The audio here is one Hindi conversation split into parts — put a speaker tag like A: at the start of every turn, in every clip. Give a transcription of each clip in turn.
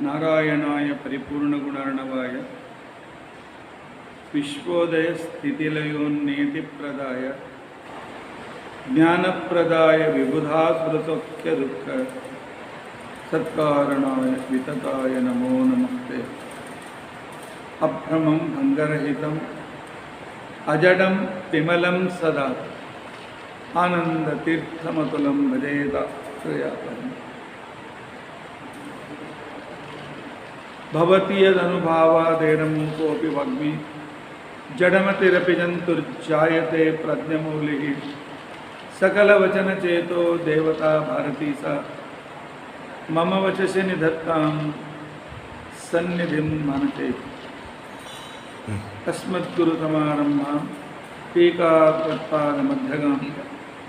A: नारायणाय परिपूर्णगुणार्णवाय विश्वोदयस्थितिलयोन्नियतिप्रदाय ज्ञानप्रदाय विबुधासुरसौख्यदुःख सत्कारणाय वितताय नमो नमस्ते। अभ्रमं भङ्गरहितम् अजडं विमलं सदा आनन्दतीर्थमतुलं भजेत श्रेयापरम्। भवति यदनुभावादेनं कोऽपि वाग्मी जडमतिरपि जन्तुर्जायते प्रज्ञमौलिः सकलवचनचेतो देवता भारती सा मम वचसि निधत्तां सन्निधिं मानते। अस्मद्गुरुसमारम्भां टीकाकृत्पादमध्यगां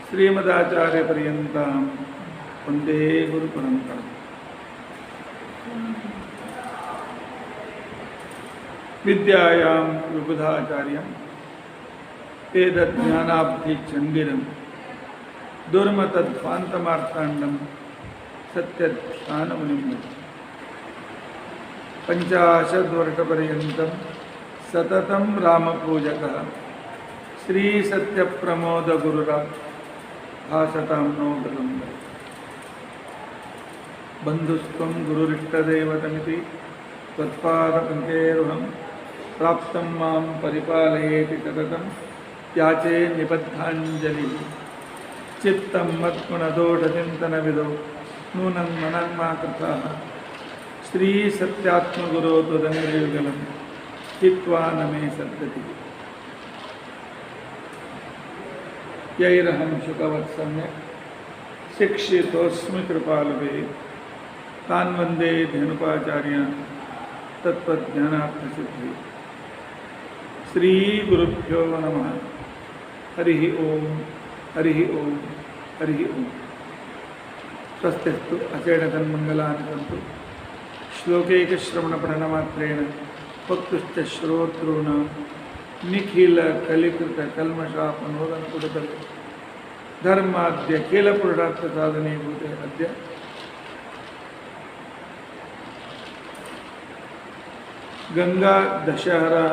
A: श्रीमदाचार्यपर्यन्तां वन्दे गुरुपरम्पराम्। विद्यायां विबुधाचार्यं वेदज्ञानाब्धिचन्दिरं दुर्मतध्वान्तमार्ताण्डं सत्यध्यानमुनिं भजे। 50 वर्षपर्यन्तं सततं रामपूजकः श्रीसत्यप्रमोदगुरुराट् भासतां नो विलम्बः। बन्धुस्त्वं गुरुरिष्टदैवतमिति त्वत्पादपङ्केरुहं प्राप्तं मां परिपालयेति सततं याचे निबद्धाञ्जलिः। चित्तं मत्कुणदोषचिन्तनविदो नूनं मनन्मा कृताः श्रीसत्यात्मगुरो त्वदङ्घ्रियुगलं हित्वा न मे सद्गतिः। यैरहं शुकवत्सम्यक् शिक्षितोऽस्मि कृपालुभिः तान् वन्दे धेनुकाचार्यान् तत्त्वज्ञानार्थसिद्धिः। श्रीगुरुभ्यो नमः। हरिः ओम हरिः ओम हरिः ओम। स्वस्तिस्तु अचेतन्मङ्गलानि सन्तु। श्लोकैकश्रवणपठनमात्रेण वक्तुश्च श्रोतॄणां निखिलकलिकृतकल्मषापनोदनकुटुतले धर्माद्यखिलपुरुषार्थसाधनीभूते अद्य गंगा दशहरा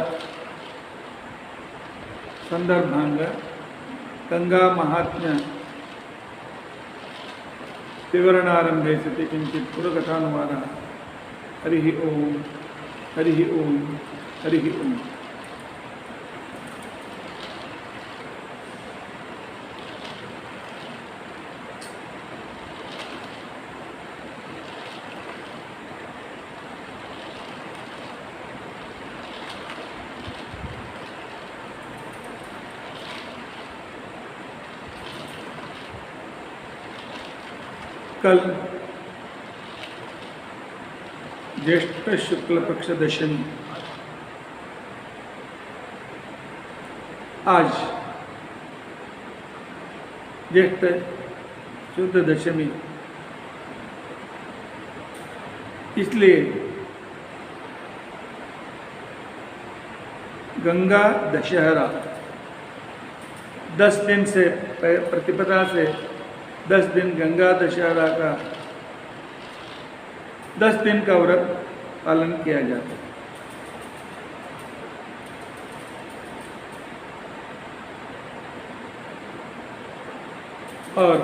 A: संदर्भांगा गंगा महात्म्य विवरणारंभे सति किंचित् पुरकथानुवादः। हरिः ओम हरिः ओम हरिः ओम। कल ज्येष्ठ शुक्ल पक्ष दशमी, आज ज्येष्ठ शुद्ध दशमी, इसलिए गंगा दशहरा 10 दिन से प्रतिपदा से 10 दिन गंगा दशहरा का 10 दिन का व्रत पालन किया जाता है। और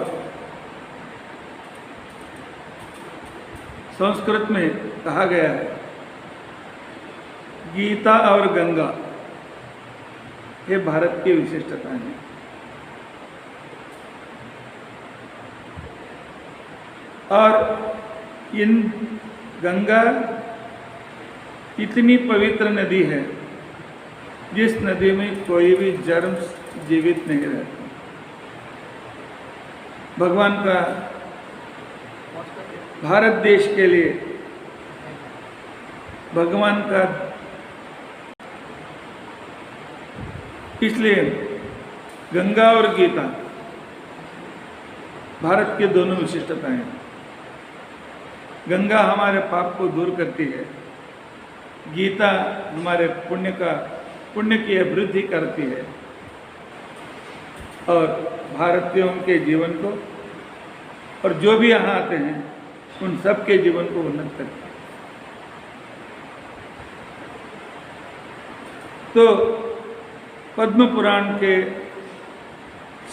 A: संस्कृत में कहा गया है गीता और गंगा ये भारत की विशिष्टता है। और इन गंगा इतनी पवित्र नदी है जिस नदी में कोई भी जन्म जीवित नहीं रहता। भगवान का भारत देश के लिए भगवान का, इसलिए गंगा और गीता भारत के दोनों विशिष्टताएं हैं। गंगा हमारे पाप को दूर करती है, गीता हमारे पुण्य की वृद्धि करती है और भारतीयों के जीवन को और जो भी यहाँ आते हैं उन सब के जीवन को उन्नत करती है। तो पद्म पुराण के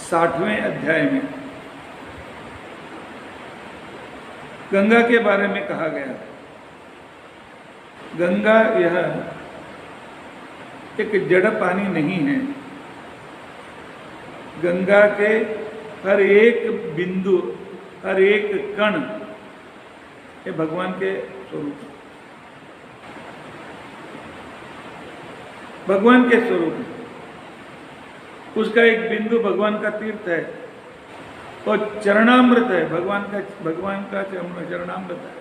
A: 60वें अध्याय में गंगा के बारे में कहा गया। गंगा यह एक जड़ पानी नहीं है। गंगा के हर एक बिंदु, हर एक कण ये भगवान के स्वरूप है, भगवान के स्वरूप है। उसका एक बिंदु भगवान का तीर्थ है और चरणामृत है, भगवान का चरणामृत है।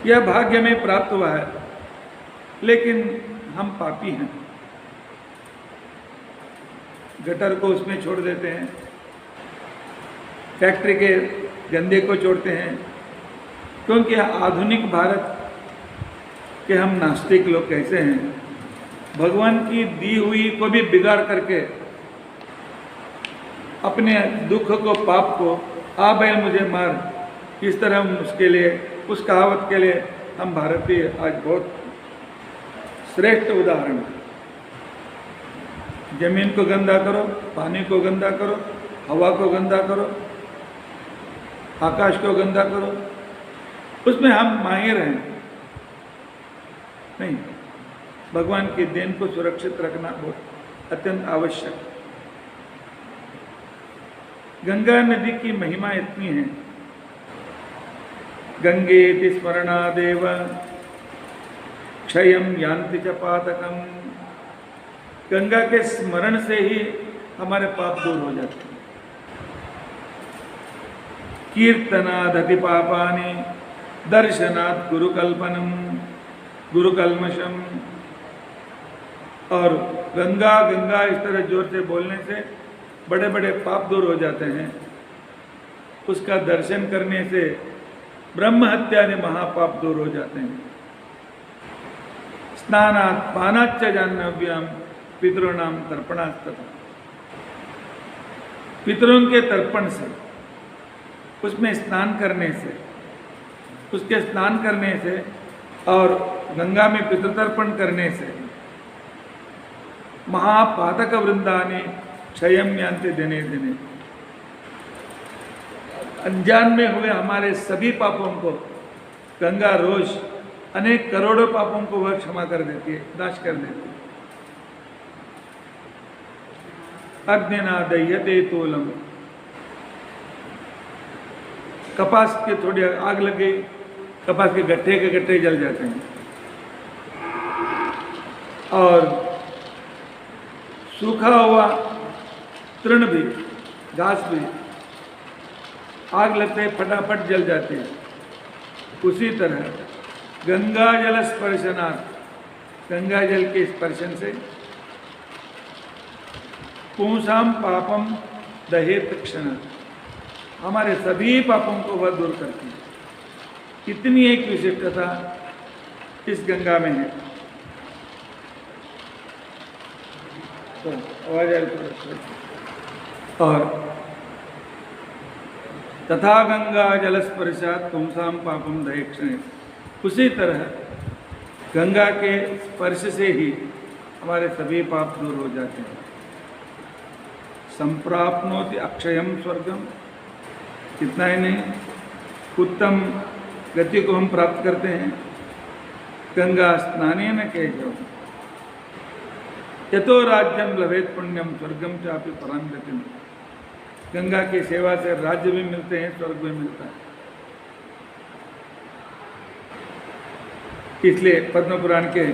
A: यह भाग्य में प्राप्त हुआ है, लेकिन हम पापी हैं। गटर को उसमें छोड़ देते हैं, फैक्ट्री के गंदे को छोड़ते हैं, क्योंकि आधुनिक भारत के हम नास्तिक लोग कैसे हैं, भगवान की दी हुई को भी बिगाड़ करके अपने दुख को, पाप को, आ बैल मुझे मार, इस तरह हम उसके लिए, उस कहावत के लिए हम भारतीय आज बहुत श्रेष्ठ उदाहरण है। जमीन को गंदा करो, पानी को गंदा करो, हवा को गंदा करो, आकाश को गंदा करो, उसमें हम माहिर हैं। नहीं, भगवान की देन को सुरक्षित रखना बहुत अत्यंत आवश्यक है। गंगा नदी की महिमा इतनी है, गंगेति स्मरणादेव क्षयं यान्ति च पातकम्। गंगा के स्मरण से ही हमारे पाप दूर हो जाते हैं। कीर्तनादति पापानि दर्शनात् गुरुकल्पनम गुरुकल्मषम। और गंगा गंगा इस तरह जोर से बोलने से बड़े बड़े पाप दूर हो जाते हैं। उसका दर्शन करने से ब्रह्म हत्यादि महापाप दूर हो जाते हैं। स्नानात् पानाच्च जाह्नव्यम पितॄणाम तर्पणास्तथा। पितरों के तर्पण से, उसमें स्नान करने से, उसके स्नान करने से और गंगा में पितृतर्पण करने से महापातक वृंदाने क्षयम यान्ति दिने दिने। अनजान में हुए हमारे सभी पापों को गंगा रोज अनेक करोड़ों पापों को वह क्षमा कर देती है, नाश कर देती है। अग्निना दह्यते तूलम। कपास के थोड़ी आग लग गई, कपास के गट्ठे जल जाते हैं। और सूखा हुआ तृण भी, घास भी आग लगते फटाफट जल जाते हैं। उसी तरह गंगा जल स्पर्शनात्, गंगा जल के स्पर्शन से पुंसाम पापम दहेत क्षण, हमारे सभी पापों को वह दूर करती है। इतनी एक विशिष्टता इस गंगा में है। तो आवाज आ रही। और तथा गंगा जल स्पर्शात् पुंसाम पापम दहेत क्षण, उसी तरह गंगा के स्पर्श से ही हमारे सभी पाप दूर हो जाते हैं। संप्राप्नोति अक्षयम स्वर्गम, इतना ही नहीं, उत्तम गति को हम प्राप्त करते हैं। गंगा स्नानेन केशव यतो राज्यम लभेत पुण्यम स्वर्गम चापि परां गतिम। गंगा की सेवा से राज्य भी मिलते हैं, स्वर्ग भी मिलता है। इसलिए पद्म पुराण के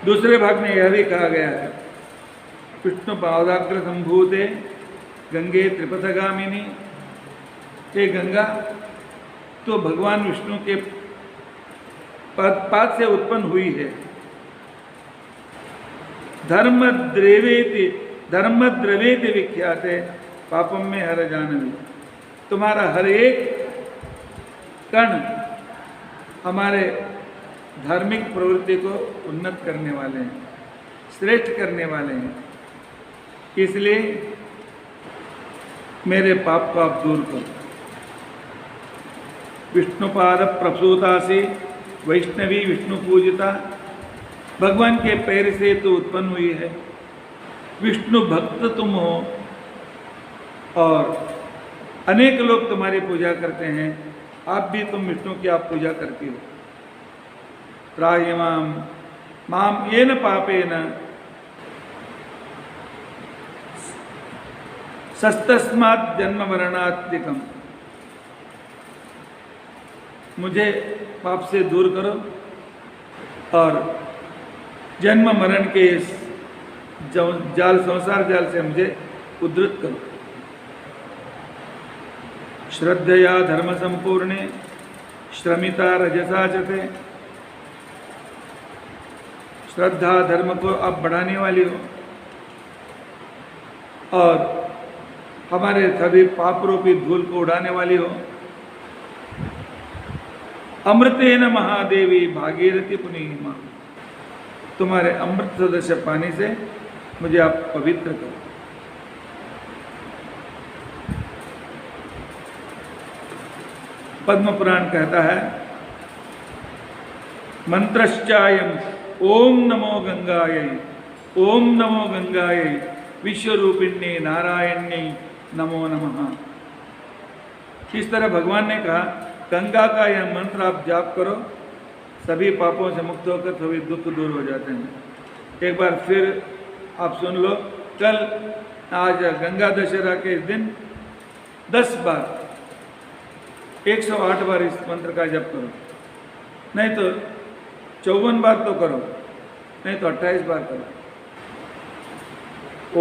A: दूसरे भाग में यह भी कहा गया है, विष्णु पादाग्र संभूते गंगे त्रिपथगामिनी। ये गंगा तो भगवान विष्णु के पाद से उत्पन्न हुई है। धर्म द्रवेति विख्याते पापम में हर जानवी। तुम्हारा हर एक कण हमारे धार्मिक प्रवृत्ति को उन्नत करने वाले हैं, श्रेष्ठ करने वाले हैं। इसलिए मेरे पाप को आप दूर करो। विष्णुपाद प्रसूतासी वैष्णवी विष्णु पूजिता, भगवान के पैर से तो उत्पन्न हुई है, विष्णु भक्त तुम हो और अनेक लोग तुम्हारी पूजा करते हैं, आप भी तुम विष्णु की आप पूजा करती हो। त्रायमाम माम येन पापेन सस्तस्मात् जन्म मरणात्मिकम, मुझे पाप से दूर करो और जन्म मरण के इस जाल संसार जाल से मुझे उद्धृत करो। श्रद्धया धर्म संपूर्णे श्रमिता रजसा चते, श्रद्धा धर्म को आप बढ़ाने वाली हो और हमारे सभी पाप रूपी धूल को उड़ाने वाली हो। अमृतेन महादेवी भागीरथी पुनीमा, तुम्हारे अमृत सदस्य पानी से मुझे आप पवित्र करो। पद्म पुराण कहता है, मंत्रश्चायम ओम नमो गंगायै, ओम नमो गंगायै विश्वरूपिण्यै नारायण्यै नमो नमः। इस तरह भगवान ने कहा, गंगा का यह मंत्र आप जाप करो, सभी पापों से मुक्त होकर सभी दुख दूर हो जाते हैं। एक बार फिर आप सुन लो, कल आज गंगा दशहरा के दिन 10 बार 108 बार इस मंत्र का जप करो, नहीं तो 54 बार तो करो, नहीं तो 28 बार करो।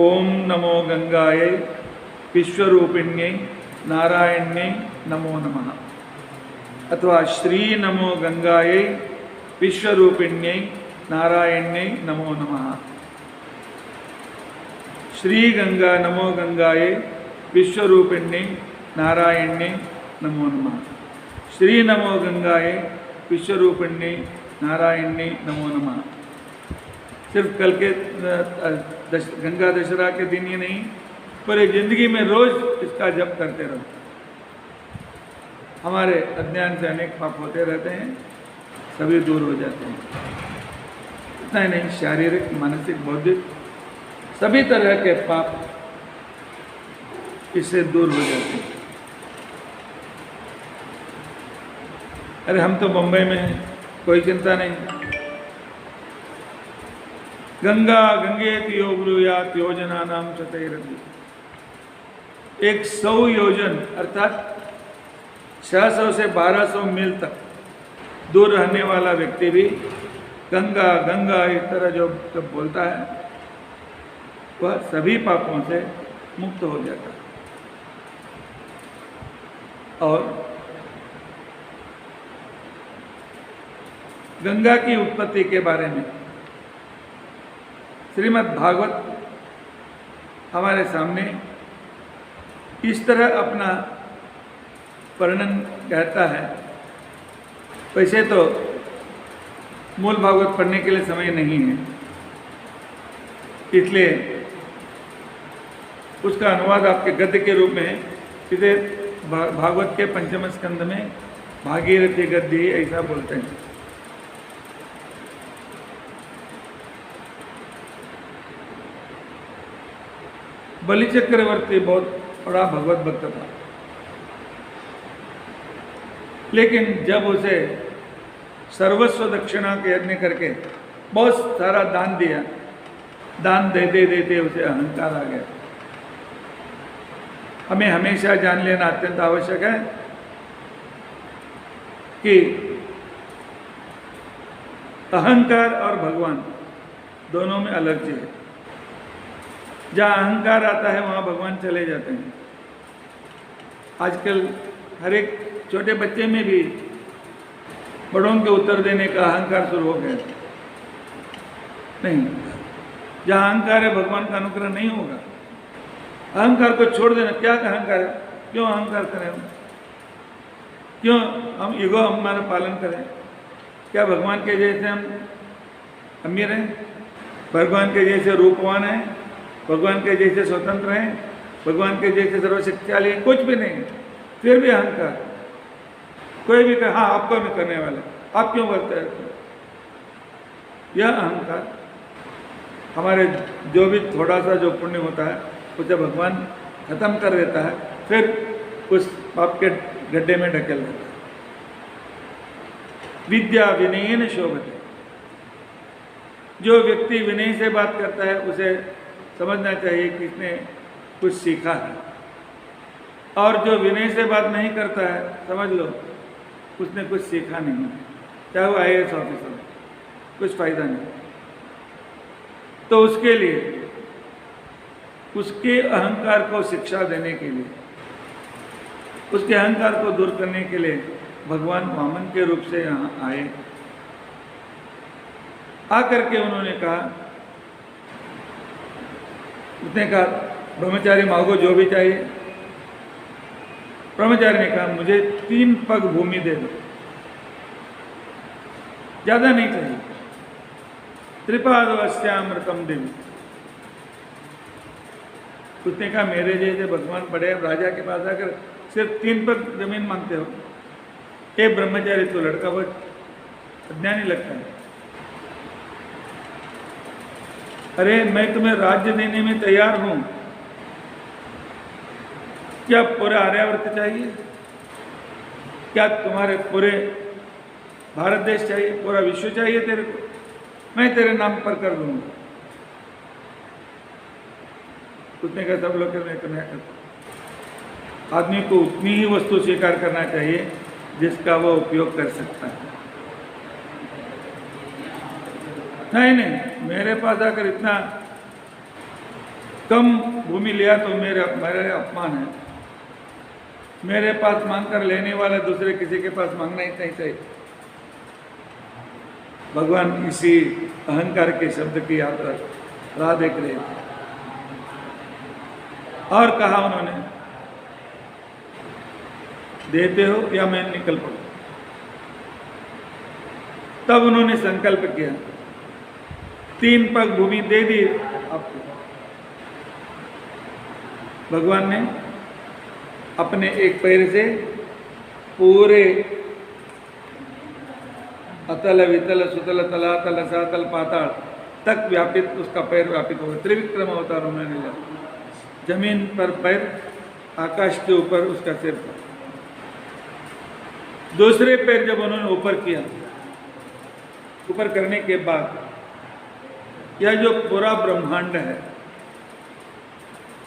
A: ओम नमो गंगायै विश्वरूपिण्यै नारायण्यै नमो नमः, अथवा श्री नमो गंगायै विश्वरूपिण्यै नारायण्यै नमो नमः। श्री गंगा नमो गंगायै विश्वरूपिण्यै नारायण्यै नमो नमः। श्री नमो गंगायै विश्वरूपिण्यै नारायण्यै नमो नमः। सिर्फ कल के गंगा दशहरा के दिन ही नहीं, पूरी जिंदगी में रोज इसका जप करते रहो। हमारे अज्ञान से अनेक पाप होते रहते हैं, सभी दूर हो जाते हैं। इतना ही नहीं, शारीरिक मानसिक बौद्धिक सभी तरह के पाप इससे दूर हो जाते हैं। अरे हम तो मुंबई में हैं, कोई चिंता नहीं। गंगा गंगेति यो ब्रूयात् योजनानां चतैरपि, 100 योजन अर्थात 600 से 1200 मील तक दूर रहने वाला व्यक्ति भी गंगा गंगा इस तरह जो बोलता है, वह सभी पापों से मुक्त हो जाता है। और गंगा की उत्पत्ति के बारे में श्रीमद् भागवत हमारे सामने इस तरह अपना वर्णन कहता है। वैसे तो मूल भागवत पढ़ने के लिए समय नहीं है, इसलिए उसका अनुवाद आपके गद्य के रूप में है। इसे भागवत के 5वें स्कंद में भागीरथी गद्य ऐसा बोलते हैं। बलि चक्रवर्ती बहुत बड़ा भगवत भक्त था, लेकिन जब उसे सर्वस्व दक्षिणा के यज्ञ करके बहुत सारा दान दिया, दान देते देते उसे अहंकार आ गया। हमें हमेशा जान लेना अत्यंत आवश्यक है कि अहंकार और भगवान दोनों में अलग चीज है। जहाँ अहंकार आता है वहाँ भगवान चले जाते हैं। आजकल हर एक छोटे बच्चे में भी बड़ों के उत्तर देने का अहंकार शुरू हो गया। नहीं, जहाँ अहंकार है भगवान का अनुग्रह नहीं होगा। अहंकार को छोड़ देना। क्या अहंकार है? क्यों अहंकार करें हम? क्यों हम ईगो हमारा पालन करें? क्या भगवान के जैसे हम अमीर हैं? भगवान के जैसे रूपवान हैं? भगवान के जैसे स्वतंत्र हैं? भगवान के जैसे सर्वशक्तिशाली हैं? कुछ भी नहीं। फिर भी अहंकार। कोई भी कहे हाँ आपको भी करने वाला, आप क्यों करते रहते हो? यह अहंकार हमारे जो भी थोड़ा सा जो पुण्य होता है उसे भगवान खत्म कर देता है, फिर उस पाप के गड्ढे में ढकेल देता है। विद्या विनयेन शोभते, जो व्यक्ति विनय से बात करता है उसे समझना चाहिए कि इसने कुछ सीखा है, और जो विनय से बात नहीं करता है समझ लो उसने कुछ सीखा नहीं है, चाहे वो IAS ऑफिसर, कुछ फायदा नहीं। तो उसके लिए, उसके अहंकार को शिक्षा देने के लिए, उसके अहंकार को दूर करने के लिए भगवान वामन के रूप से यहाँ आए। आकर के उन्होंने कहा, उसने कहा ब्रह्मचारी मांगो जो भी चाहिए। ब्रह्मचारी ने कहा मुझे 3 पग भूमि दे दो, ज्यादा नहीं चाहिए। त्रिपादवस्यामृतम देवी, उसने कहा मेरे जैसे भगवान बड़े राजा के पास आकर सिर्फ 3 पग जमीन मांगते हो। ये ब्रह्मचारी तो लड़का बहुत अज्ञानी लगता है। अरे मैं तुम्हें राज्य देने में तैयार हूं, क्या पूरा आर्यावर्त चाहिए? क्या तुम्हारे पूरे भारत देश चाहिए? पूरा विश्व चाहिए तेरे को? मैं तेरे नाम पर कर दूंगा। उसने कहा सब लोग करना करता। आदमी को उतनी ही वस्तु स्वीकार करना चाहिए जिसका वो उपयोग कर सकता है। नहीं, मेरे पास आकर इतना कम भूमि लिया तो मेरे अपमान है। मेरे पास मांगकर लेने वाला दूसरे किसी के पास मांगना ही नहीं चाहिए। भगवान इसी अहंकार के शब्द की यात्रा राह देख रहे थे। और कहा उन्होंने, देते हो या मैं निकल पड़ू। तब उन्होंने संकल्प किया, 3 पग भूमि दे दी आपको। भगवान ने अपने एक पैर से पूरे अतल वितल सुतल तलातल सातल पाताल तक व्यापित उसका पैर व्यापित होगा। त्रिविक्रम अवतार उन्होंने लिया। जमीन पर पैर, आकाश के ऊपर उसका सिर पर। दूसरे पैर जब उन्होंने ऊपर किया, ऊपर करने के बाद यह जो पूरा ब्रह्मांड है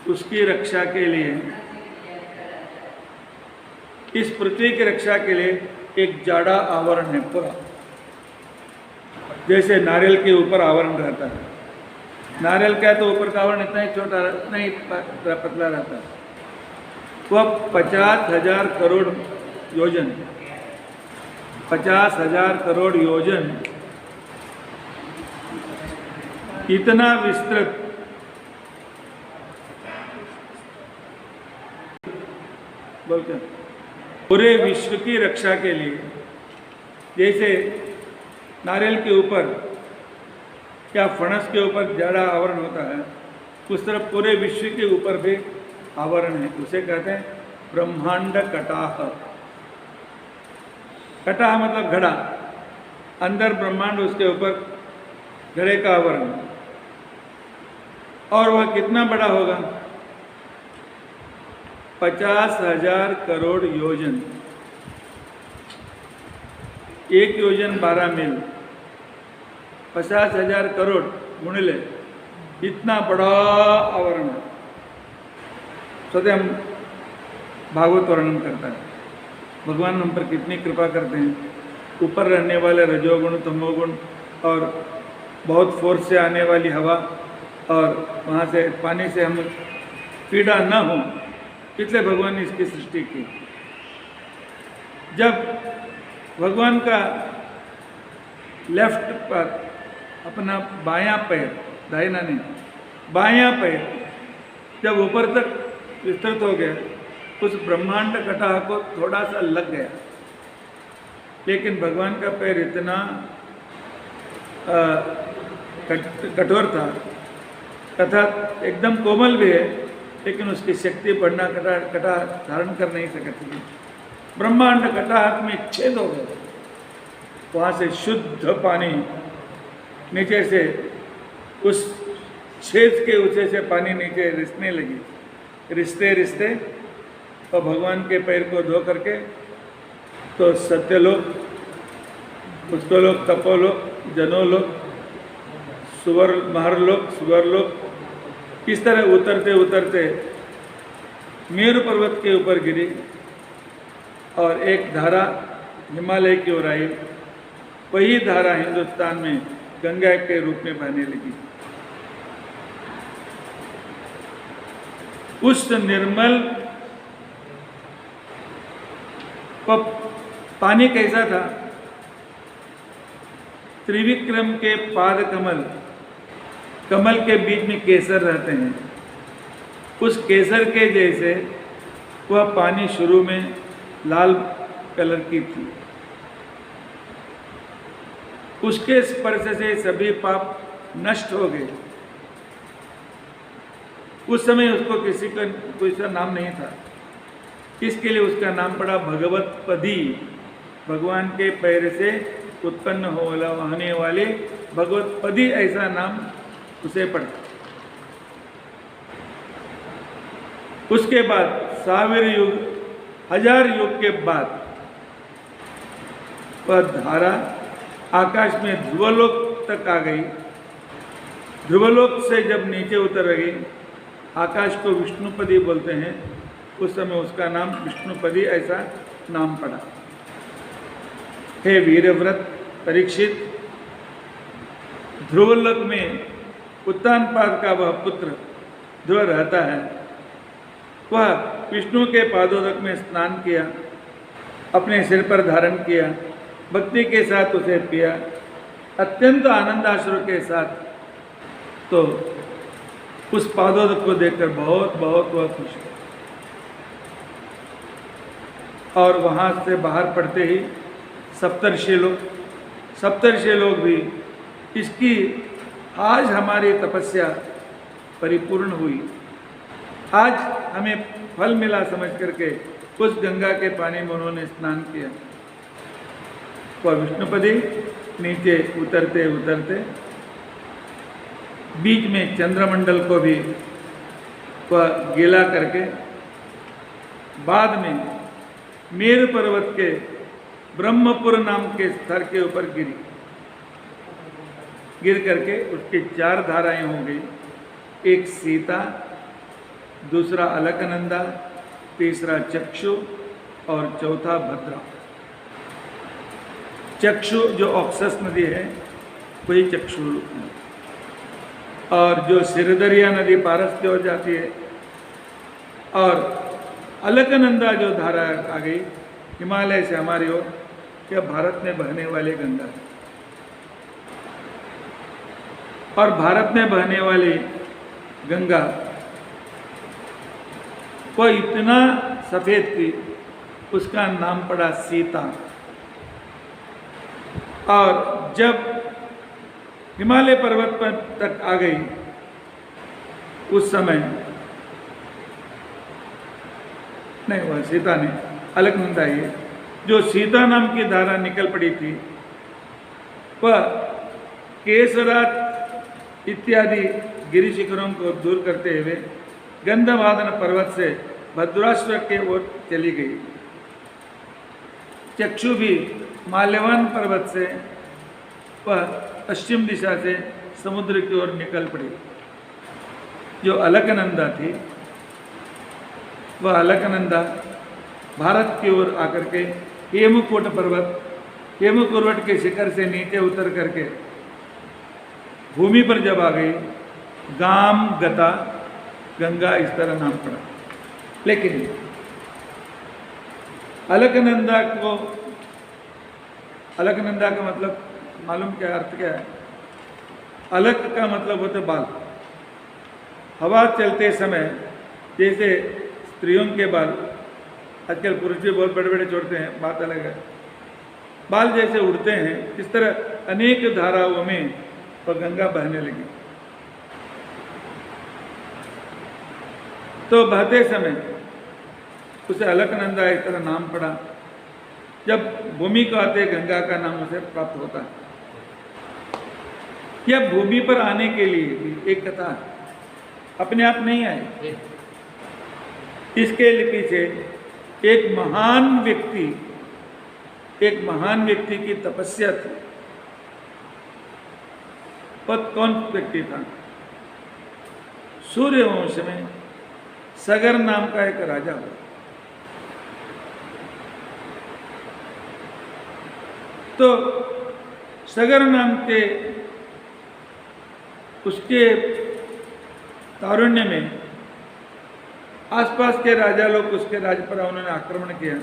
A: उसकी रक्षा के लिए, इस पृथ्वी की रक्षा के लिए एक जाड़ा आवरण है पूरा, जैसे नारियल के ऊपर आवरण रहता है। नारियल का तो ऊपर का आवरण इतना ही छोटा, इतना ही पतला रहता है। वह 50,000 करोड़ योजन, 50,000 करोड़ योजन इतना विस्तृत बोलते हैं पूरे विश्व की रक्षा के लिए। जैसे नारियल के ऊपर या फणस के ऊपर जाड़ा आवरण होता है, उस तरह पूरे विश्व के ऊपर भी आवरण है। उसे कहते हैं ब्रह्मांड कटाह। कटाह मतलब घड़ा, अंदर ब्रह्मांड, उसके ऊपर घड़े का आवरण। और वह कितना बड़ा होगा? 50,000 करोड़ योजन। 1 योजन 12 मील, 50,000 करोड़ गुणिले इतना बड़ा आवरण है। स्वयं भागवत वर्णन करता है भगवान हम पर कितनी कृपा करते हैं। ऊपर रहने वाले रजोगुण, तमोगुण और बहुत फोर्स से आने वाली हवा और वहाँ से पानी से हम पीड़ा न हो, इसलिए भगवान ने इसकी सृष्टि की। जब भगवान का लेफ्ट पर अपना बायां पैर, दाहिना नहीं, बायां पैर जब ऊपर तक विस्तृत हो गया, उस ब्रह्मांड कटाह को थोड़ा सा लग गया। लेकिन भगवान का पैर इतना कठोर था तथा एकदम कोमल भी है, लेकिन उसकी शक्ति बढ़ना कटाह धारण कर नहीं सकती। ब्रह्मांड कटाह में छेद हो गया। वहाँ से शुद्ध पानी नीचे से उस छेद के ऊंचे से पानी नीचे रिसने लगी, रिसते रिसते और भगवान के पैर को धो करके तो सत्यलोक, उसको लोग तपोलोक, जनोलोक, सुवर महरलोक, सुवरलोक, इस तरह उतरते उतरते मेरु पर्वत के ऊपर गिरी और एक धारा हिमालय की ओर आई। वही धारा हिंदुस्तान में गंगा के रूप में बहने लगी। उस निर्मल पानी कैसा था? त्रिविक्रम के पाद कमल, कमल के बीच में केसर रहते हैं, उस केसर के जैसे वह पानी शुरू में लाल कलर की थी। उसके स्पर्श से सभी पाप नष्ट हो गए। उस समय उसको किसी का कोई सा नाम नहीं था, इसके लिए उसका नाम पड़ा भगवत पदी। भगवान के पैर से उत्पन्न होने वाले भगवत पदी, ऐसा नाम उसे पड़ा। उसके बाद 1000 युग, 1000 युग के बाद वह धारा आकाश में ध्रुवलोक तक आ गई। ध्रुवलोक से जब नीचे उतर गई, आकाश को विष्णुपदी बोलते हैं, उस समय उसका नाम विष्णुपदी ऐसा नाम पड़ा। हे वीरव्रत परीक्षित, ध्रुवलोक में उत्तानपाद का वह पुत्र ध्रुव रहता है। वह विष्णु के पादोदक में स्नान किया, अपने सिर पर धारण किया, भक्ति के साथ उसे पिया, अत्यंत आनंदाश्रु के साथ। तो उस पादोदक को देखकर बहुत बहुत वह खुश हुआ और वहाँ से बाहर पड़ते ही सप्तर्षि लोग भी इसकी आज हमारी तपस्या परिपूर्ण हुई, आज हमें फल मिला समझ करके उस गंगा के पानी में उन्होंने स्नान किया। वह विष्णुपदी नीचे उतरते उतरते बीच में चंद्रमंडल को भी वह गीला करके बाद में मेरु पर्वत के ब्रह्मपुर नाम के स्तर के ऊपर गिर करके उसकी 4 धाराएं हो गई। एक सीता, दूसरा अलकनंदा, तीसरा चक्षु और चौथा भद्रा। चक्षु जो ऑक्सस नदी है वही चक्षु रूप में, और जो सिरदरिया नदी पारस की ओर जाती है, और अलकनंदा जो धारा आ गई हिमालय से हमारी ओर, यह भारत में बहने वाली गंगा है। और भारत में बहने वाली गंगा वो इतना सफ़ेद थी, उसका नाम पड़ा सीता। और जब हिमालय पर्वत पर तक आ गई, उस समय नहीं, वह सीता ने अलकनंदा ही है, जो सीता नाम की धारा निकल पड़ी थी, वह केसरात इत्यादि गिरि शिखरों को दूर करते हुए गंधमादन पर्वत से भद्राश्व के ओर चली गई। चक्षु भी माल्यवान पर्वत से वह पश्चिम दिशा से समुद्र की ओर निकल पड़ी। जो अलकनंदा थी, वह अलकनंदा भारत की ओर आकर के हेमकूट पर्वत, हेमकूट के शिखर से नीचे उतर करके भूमि पर जब आ गई, गाम गता गंगा इस तरह नाम पड़ा। लेकिन अलकनंदा का मतलब मालूम क्या अर्थ क्या है? अलक का मतलब होता है बाल। हवा चलते समय जैसे स्त्रियों के बाल, आजकल पुरुष भी बहुत बड़े बड़े छोड़ते हैं, बात अलग है, बाल जैसे उड़ते हैं, इस तरह अनेक धाराओं में वह गंगा बहने लगी। तो बहते समय उसे अलकनंदा इस तरह नाम पड़ा। जब भूमि को आते गंगा का नाम उसे प्राप्त होता है। यह भूमि पर आने के लिए भी एक कथा अपने आप नहीं आई, इसके पीछे एक महान व्यक्ति की तपस्या थी। और कौन व्यक्ति था? सूर्यवंश में सगर नाम का एक राजा हुआ। तो सगर नाम के उसके तारुण्य में आसपास के राजा लोग उसके राज्य पर उन्होंने आक्रमण किया,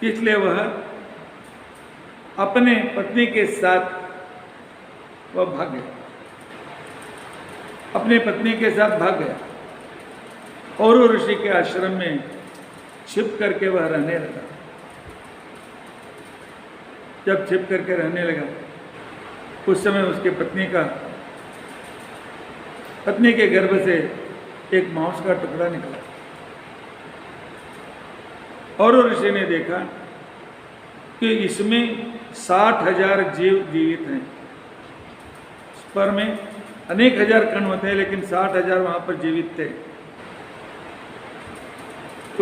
A: इसलिए वह अपने पत्नी के साथ वह भाग गया, अपनी पत्नी के साथ भाग गया और ऋषि के आश्रम में छिप करके वह रहने लगा। जब छिप करके रहने लगा उस समय उसके पत्नी के गर्भ से एक मांस का टुकड़ा निकला और ऋषि ने देखा कि इसमें 60,000 जीव जीवित हैं। स्पर्म में अनेक हजार कण होते हैं, लेकिन 60,000 वहां पर जीवित थे।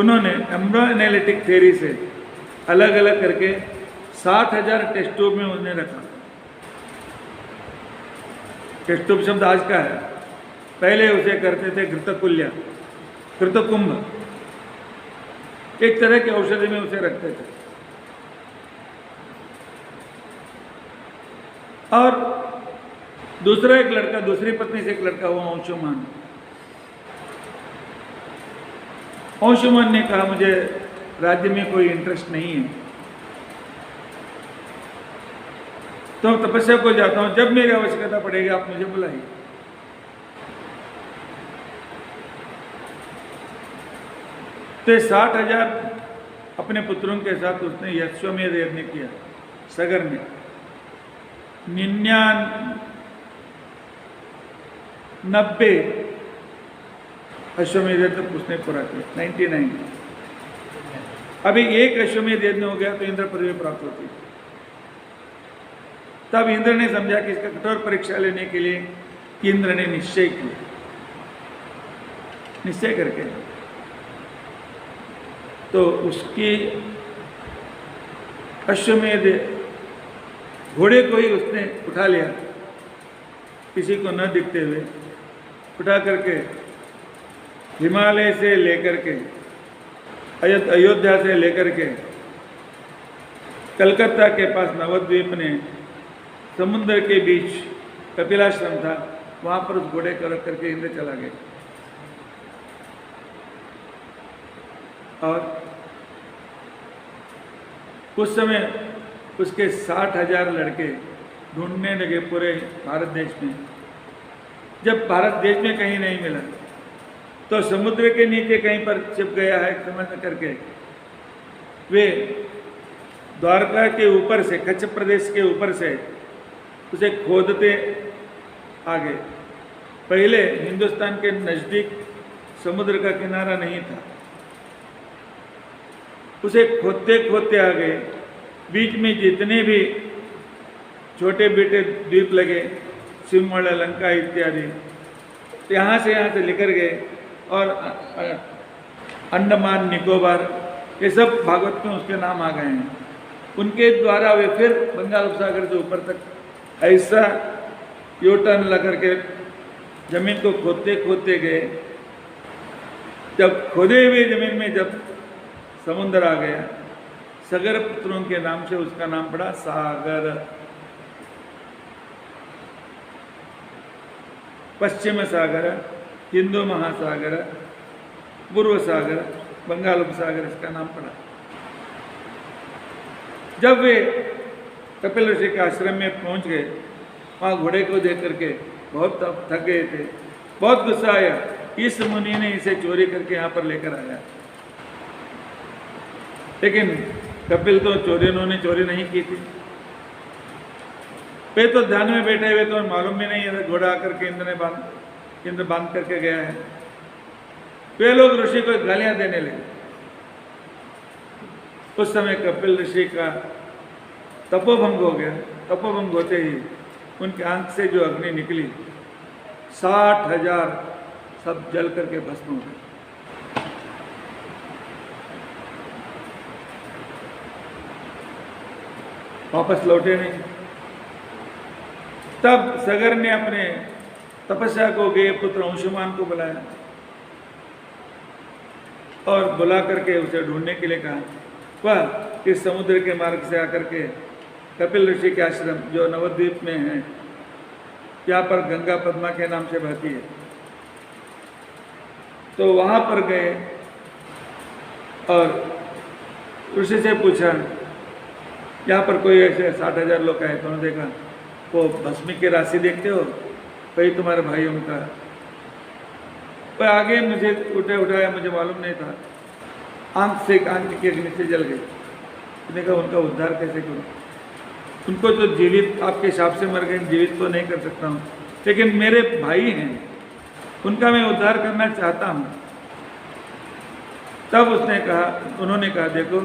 A: उन्होंने एम्ब्रियोनिक थ्योरी से अलग अलग करके 60,000 टेस्ट ट्यूब में उन्हें रखा। टेस्ट ट्यूब शब्द आज का है, पहले उसे करते थे घृतकुल्य, घृतकुंभ, एक तरह के औषधि में उसे रखते थे। और दूसरा एक लड़का, दूसरी पत्नी से एक लड़का हुआ अंशुमान। अंशुमान ने कहा मुझे राज्य में कोई इंटरेस्ट नहीं है, तो तपस्या को जाता हूं, जब मेरी आवश्यकता पड़ेगी आप मुझे बुलाइए। तो 60,000 अपने पुत्रों के साथ उसने अश्वमेध यज्ञ किया सगर में। 99 अश्वमेध यज्ञ उसने पूरा किया, 99। अभी एक अश्वमेध यज्ञ हो गया तो इंद्र पदवी प्राप्त होती। तब इंद्र ने समझा कि इसका कठोर परीक्षा लेने के लिए इंद्र ने निश्चय किया, निश्चय करके तो उसकी अश्वमेध घोड़े को ही उसने उठा लिया, किसी को न दिखते हुए उठा करके हिमालय से लेकर के अयोध्या से लेकर के कलकत्ता के पास नवद्वीप ने समुद्र के बीच कपिलाश्रम था, वहां पर उस घोड़े को रख करके इंद्र चला गया। और उस समय उसके 60,000 लड़के ढूंढने लगे पूरे भारत देश में। जब भारत देश में कहीं नहीं मिला तो समुद्र के नीचे कहीं पर छिप गया है समझ करके वे द्वारका के ऊपर से, कच्छ प्रदेश के ऊपर से उसे खोदते आगे। पहले हिंदुस्तान के नज़दीक समुद्र का किनारा नहीं था, उसे खोदते खोदते आ गए। बीच में जितने भी छोटे बेटे द्वीप लगे, सिमला, लंका इत्यादि, यहाँ से लेकर गए। और अंडमान निकोबार, ये सब भागवत में उसके नाम आ गए हैं। उनके द्वारा वे फिर बंगाल उपसागर से ऊपर तक ऐसा यू टर्न लगा करके जमीन को खोदते खोदते गए। जब खोदे हुए जमीन में जब समुद्र आ गया, सगर पुत्रों के नाम से उसका नाम पड़ा सागर। पश्चिम सागर, हिंदू महासागर, पूर्व सागर, बंगाल उपसागर इसका नाम पड़ा। जब वे कपिल ऋषि के आश्रम में पहुंच गए, वहाँ घोड़े को देख करके बहुत थक गए थे, बहुत गुस्सा आया। इस मुनि ने इसे चोरी करके यहाँ पर लेकर आया। लेकिन कपिल तो उन्होंने चोरी नहीं की थी। वे तो ध्यान में बैठे हुए तो मालूम भी नहीं है घोड़ा आकर के इंद्र बांध करके गया है। वे लोग ऋषि को गालियां देने लगे। उस समय कपिल ऋषि का तपोभंग हो गया। तपोभंग होते ही उनके आंख से जो अग्नि निकली, 60,000 सब जल करके भस्म हो गए। वापस लौटे नहीं। तब सगर ने अपने तपस्या को गए पुत्र अंशुमान को बुलाया और बुला करके उसे ढूंढने के लिए कहा। वह इस समुद्र के मार्ग से आकर के कपिल ऋषि के आश्रम जो नवद्वीप में है, यहाँ पर गंगा पद्मा के नाम से बहती है, तो वहाँ पर गए और ऋषि से पूछा, यहाँ पर कोई ऐसे 60,000 लोग आए। तो उन्होंने देखा, वो भस्मी की राशि देखते हो, वही तुम्हारे भाई उनका। पर आगे मुझे उठाया, मुझे मालूम नहीं था। आंख की अग्नि से जल गई। मैंने कहा उनका उद्धार कैसे करूं? उनको तो जीवित आपके हिसाब से मर गए, जीवित तो नहीं कर सकता हूं, लेकिन मेरे भाई हैं, उनका मैं उद्धार करना चाहता हूं। तब उन्होंने कहा देखो,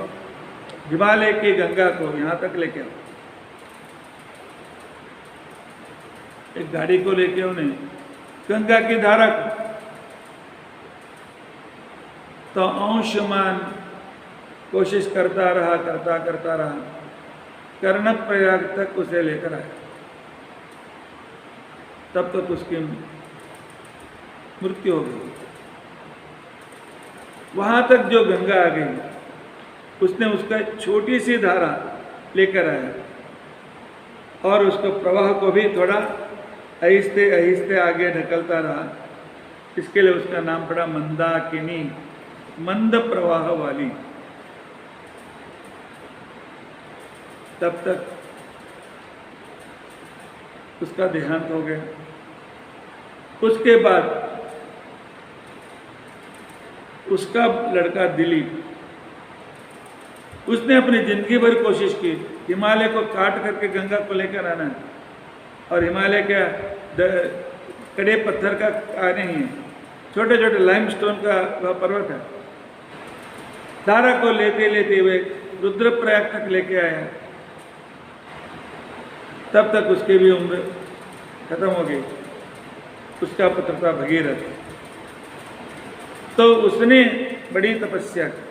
A: हिमालय की गंगा को यहाँ तक लेके आओ। एक गाड़ी को लेके उन्हें गंगा की धारा को, तो अंशुमान कोशिश करता रहा, कर्णक प्रयाग तक उसे लेकर आया। तब तक उसकी मृत्यु हो गई। वहां तक जो गंगा आ गई, उसने उसका छोटी सी धारा लेकर आया और उसको प्रवाह को भी थोड़ा आहिस्ते आहिस्ते आगे ढकलता रहा। इसके लिए उसका नाम पड़ा मंदाकिनी, मंद प्रवाह वाली। तब तक उसका देहांत हो गया। उसके बाद उसका लड़का दिलीप, उसने अपनी जिंदगी भर कोशिश की हिमालय को काट करके गंगा को लेकर आना है, और हिमालय का कड़े पत्थर का नहीं है, छोटे छोटे लाइमस्टोन का वह पर्वत है। धारा को लेते लेते हुए रुद्रप्रयाग तक लेके आया। तब तक उसकी भी उम्र खत्म हो गई। उसका पुत्र था भगीरथ। तो उसने बड़ी तपस्या की,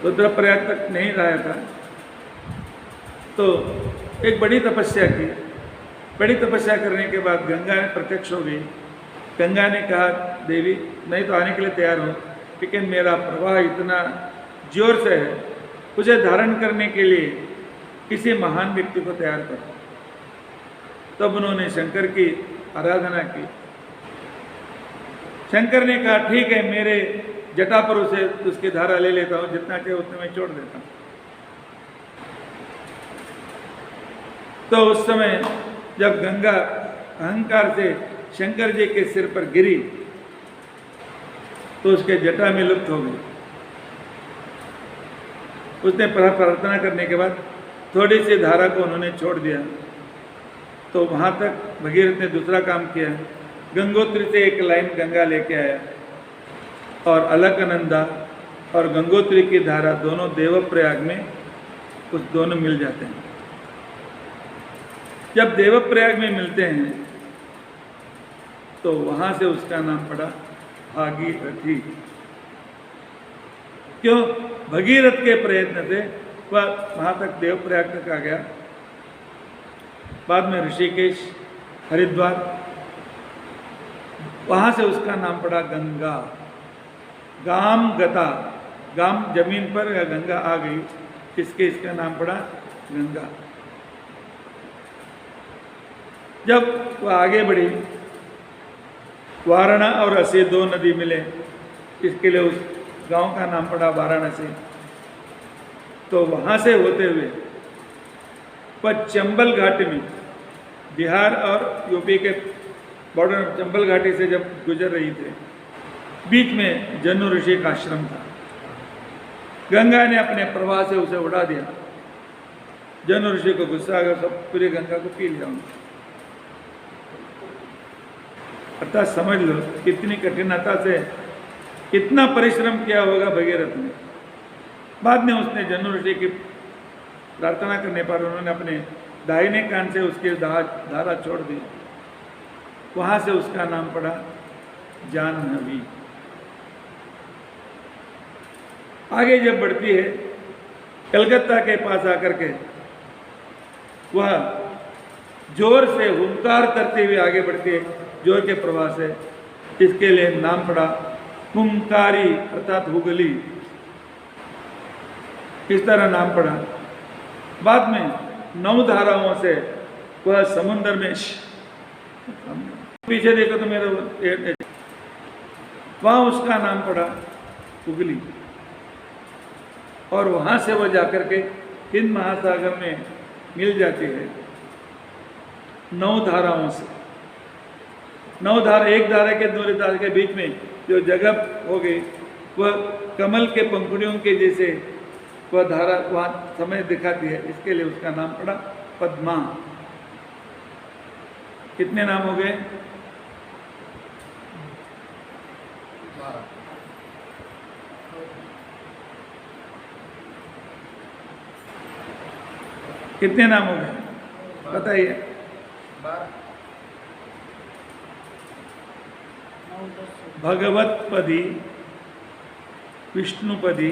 A: रुद्रप्रयाग तक नहीं रहा था, तो एक बड़ी तपस्या की। बड़ी तपस्या करने के बाद गंगा में प्रत्यक्ष हो गई। गंगा ने कहा, देवी नहीं तो आने के लिए तैयार हो, लेकिन मेरा प्रवाह इतना जोर से है, उसे धारण करने के लिए किसी महान व्यक्ति को तैयार करो। तब उन्होंने शंकर की आराधना की। शंकर ने कहा ठीक है, मेरे जटा पर उसे उसकी धारा ले लेता हूं, जितना चाहिए उतने में छोड़ देता हूं। तो उस समय जब गंगा अहंकार से शंकर जी के सिर पर गिरी, तो उसके जटा में लुप्त हो गई। उसने प्रार्थना करने के बाद थोड़ी सी धारा को उन्होंने छोड़ दिया। तो वहां तक भगीरथ ने दूसरा काम किया, गंगोत्री से एक लाइन गंगा लेके आया, और अलकनंदा और गंगोत्री की धारा दोनों देवप्रयाग में उस दोनों मिल जाते हैं। जब देवप्रयाग में मिलते हैं तो वहां से उसका नाम पड़ा भागीरथी। क्यों? भगीरथ के प्रयत्न से वह वहां तक देवप्रयाग तक आ गया। बाद में ऋषिकेश, हरिद्वार, वहां से उसका नाम पड़ा गंगा। गाम गता, गाम जमीन पर या गंगा आ गई, इसका नाम पड़ा गंगा। जब वह आगे बढ़ी, वारणा और असे दो नदी मिले, इसके लिए उस गांव का नाम पड़ा वाराणसी। तो वहां से होते हुए वह चंबल घाटी में, बिहार और यूपी के बॉर्डर चंबल घाटी से जब गुजर रही थे, बीच में जनु ऋषि का आश्रम था। गंगा ने अपने प्रवाह से उसे उड़ा दिया। जनु ऋषि को गुस्सा आ गया, सब पूरी गंगा को पी लिया उन्होंने। अर्थात समझ लो कितनी कठिनता से, कितना परिश्रम किया होगा भगीरथ ने। बाद में उसने जन्नू ऋषि की प्रार्थना करने पर उन्होंने अपने दाहिने कान से उसकी धारा छोड़ दी। वहाँ से उसका नाम पड़ा जाह्नवी। आगे जब बढ़ती है, कलकत्ता के पास आकर के वह जोर से हुंकार करते हुए आगे बढ़ती है, जोर के प्रवाह से। इसके लिए नाम पड़ा हुंकारी अर्थात हुगली, इस तरह नाम पड़ा। बाद में 9 धाराओं से वह समुद्र में, पीछे देखो तो मेरा, वहां उसका नाम पड़ा हुगली, और वहां से वह जाकर के हिंद महासागर में मिल जाती है 9 धाराओं से। 9 धारा, एक धारा के दूसरे धारा के बीच में जो जगह हो गई वह कमल के पंखुड़ियों के जैसे वह धारा वहाँ समय दिखाती है, इसके लिए उसका नाम पड़ा पद्मा। कितने नाम हो गए? कितने नाम हो गए बताइए? भगवतपदी, विष्णुपदी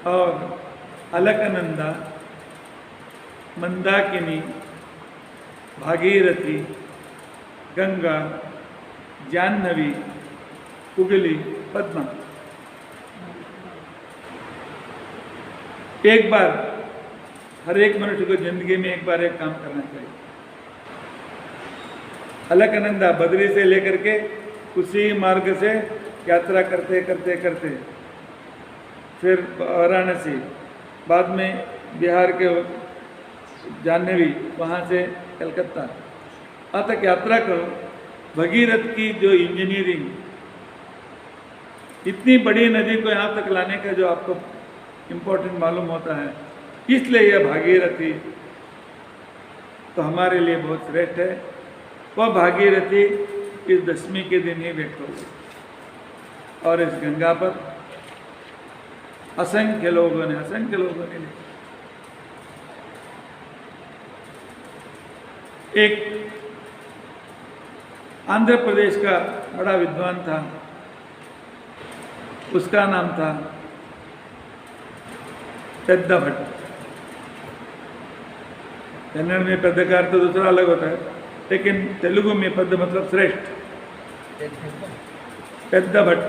A: और अलकनंदा, मंदाकिनी, भागीरथी, गंगा, जाह्नवी, हुगली, पद्मा। एक बार हर एक मनुष्य को जिंदगी में एक बार एक काम करना चाहिए। अलकनंदा बद्री से लेकर के उसी मार्ग से यात्रा करते करते करते फिर वाराणसी, बाद में बिहार के जाह्नवी, वहाँ से कलकत्ता वहाँ तक यात्रा करो। भगीरथ की जो इंजीनियरिंग, इतनी बड़ी नदी को यहाँ तक लाने का जो आपको इम्पोर्टेंट मालूम होता है, इसलिए यह भागीरथी तो हमारे लिए बहुत श्रेष्ठ है। वह भागीरथी इस दशमी के दिन ही व्यक्त हो गई, और इस गंगा पर असंख्य लोगों ने लिखा। एक आंध्र प्रदेश का बड़ा विद्वान था, उसका नाम था पेद्दा भट्ट। कन्नड़ में पेद्द का अर्थ दूसरा अलग होता है, लेकिन तेलुगु में पेद्द मतलब श्रेष्ठ। पेद्दा भट्ट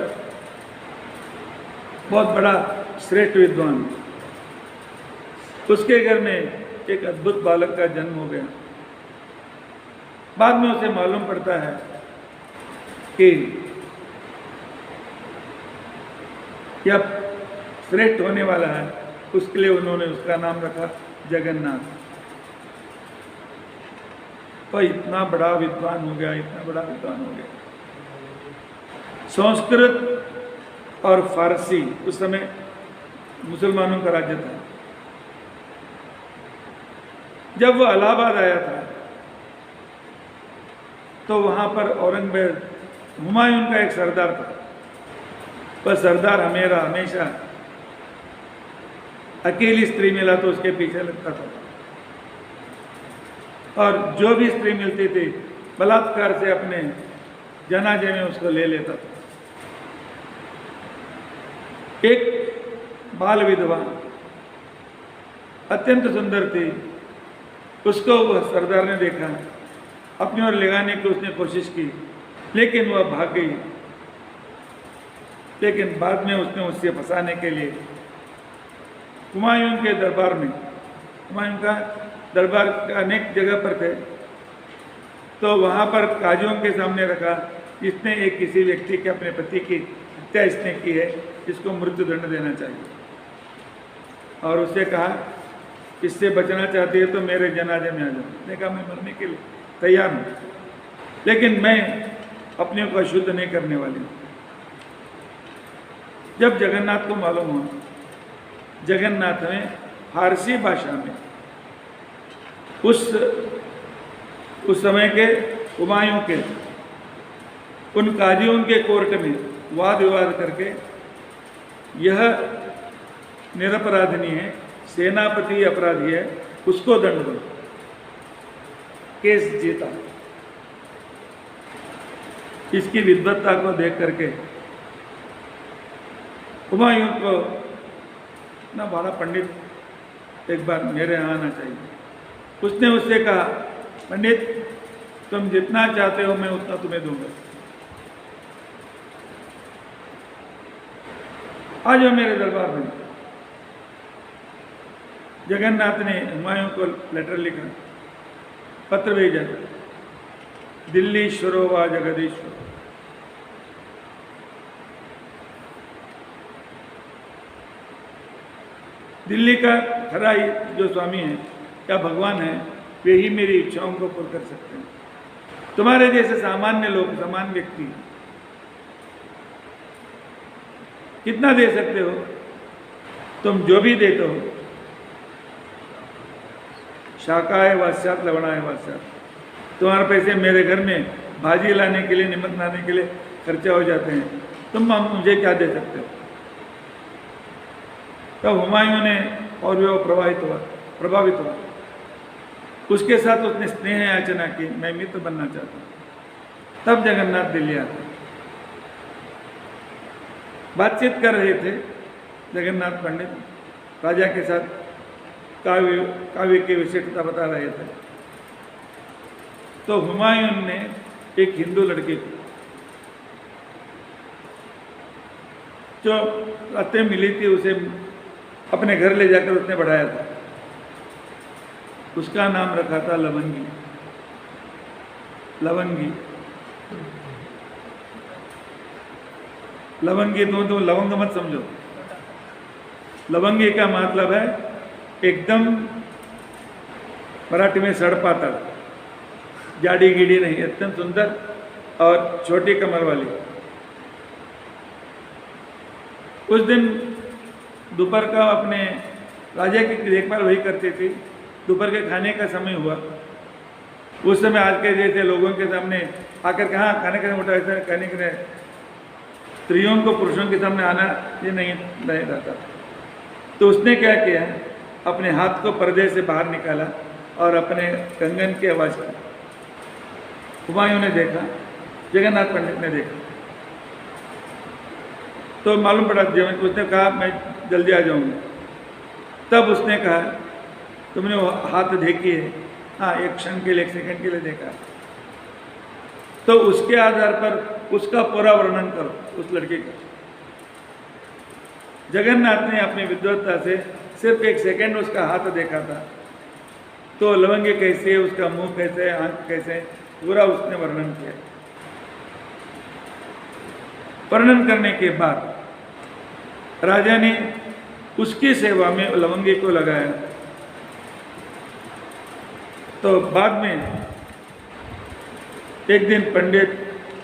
A: बहुत बड़ा श्रेष्ठ विद्वान। उसके घर में एक अद्भुत बालक का जन्म हो गया। बाद में उसे मालूम पड़ता है कि यह श्रेष्ठ होने वाला है, उसके लिए उन्होंने उसका नाम रखा जगन्नाथ। तो इतना बड़ा विद्वान हो गया, इतना बड़ा विद्वान हो गया। संस्कृत और फारसी उस समय मुसलमानों का राज्य था। जब वह इलाहाबाद आया था तो वहां पर औरंगजेब, हुमायूं का एक सरदार था। वह सरदार हमेशा अकेली स्त्री मिला तो उसके पीछे लगता था, और जो भी स्त्री मिलती थी बलात्कार से अपने जनाजे में उसको ले लेता था। एक बाल विधवा अत्यंत सुंदर थी, उसको वह सरदार ने देखा, अपनी ओर लगाने की उसने कोशिश की, लेकिन वह भाग गई। लेकिन बाद में उसने उससे फंसाने के लिए हुमायूं के दरबार में, हुमायूं का दरबार अनेक जगह पर थे, तो वहाँ पर काजियों के सामने रखा, इसने एक किसी व्यक्ति के अपने पति की हत्या इसने की है, इसको मृत्यु दंड देना चाहिए। और उससे कहा इससे बचना चाहती है तो मेरे जनाजे में आ जाओ। उसने कहा मैं मरने के लिए तैयार हूँ, लेकिन मैं अपने को अशुद्ध नहीं करने वाली हूँ। जब जगन्नाथ को मालूम हुआ, जगन्नाथ में फारसी भाषा में उस समय के हुमायूं के उन काजियों के कोर्ट में वाद विवाद करके यह निरपराधिनी है, सेनापति अपराधी है, उसको दंड दो। केस जीता। इसकी विद्वत्ता को देख करके हुमायूं को ना बड़ा पंडित एक बार मेरे यहाँ आना चाहिए। उसने उससे कहा, पंडित तुम जितना चाहते हो मैं उतना तुम्हें दूंगा, आ जाओ मेरे दरबार में। जगन्नाथ ने हुमायूं को लेटर लिखा, पत्र भेजा, दिल्लीश्वरो व जगदीश्वर। दिल्ली का खरा ही जो स्वामी है या भगवान है, वे ही मेरी इच्छाओं को पूर्ण कर सकते हैं। तुम्हारे जैसे सामान्य लोग, सामान्य व्यक्ति कितना दे सकते हो? तुम जो भी देते हो, शाकाय वास्यात लवणाय वास्यात, तुम्हारे पैसे मेरे घर में भाजी लाने के लिए, नमक लाने के लिए खर्चा हो जाते हैं, तुम मुझे क्या दे सकते हो? तब हुमायूं ने और भी वो प्रभावित हुआ। उसके साथ उसने स्नेह याचना की, मैं मित्र बनना चाहता हूँ। तब जगन्नाथ दिल्ली आते, बातचीत कर रहे थे जगन्नाथ पंडित राजा के साथ, काव्य की विशेषता बता रहे थे। तो हुमायूं ने एक हिंदू लड़के को जो रातें मिली थी, उसे अपने घर ले जाकर उसने बढ़ाया था। उसका नाम रखा था लवंगी। लवंगी लवंगी तो लवंग मत समझो। लवंगी का मतलब है एकदम मराठी में सड़पाता, जाड़ी गीड़ी नहीं, एकदम सुंदर और छोटी कमर वाली। उस दिन दोपहर का अपने राजा की देखभाल वही करती थी। दोपहर के खाने का समय हुआ। उस समय आज के जैसे लोगों के सामने आकर कहाँ खाने का उठा, ऐसा कहने के स्त्रियों को पुरुषों के सामने आना ये नहीं रहता। तो उसने क्या किया, अपने हाथ को पर्दे से बाहर निकाला और अपने कंगन की आवाज़ की। हुमायूं ने देखा, जगन्नाथ पंडित ने देखा, तो मालूम पड़ा। उसने कहा मैं जल्दी आ जाऊंगा। तब उसने कहा, तुमने वो हाथ देखी है? हाँ, एक क्षण के लिए, एक सेकंड के लिए देखा। तो उसके आधार पर उसका पूरा वर्णन करो उस लड़के का। जगन्नाथ ने अपनी विद्वत्ता से सिर्फ एक सेकंड उसका हाथ देखा था, तो लवंगी कैसे है, उसका मुंह कैसे है, आंख कैसे है, पूरा उसने वर्णन किया। वर्णन करने के बाद राजा ने उसकी सेवा में लवंगी को लगाया। तो बाद में एक दिन पंडित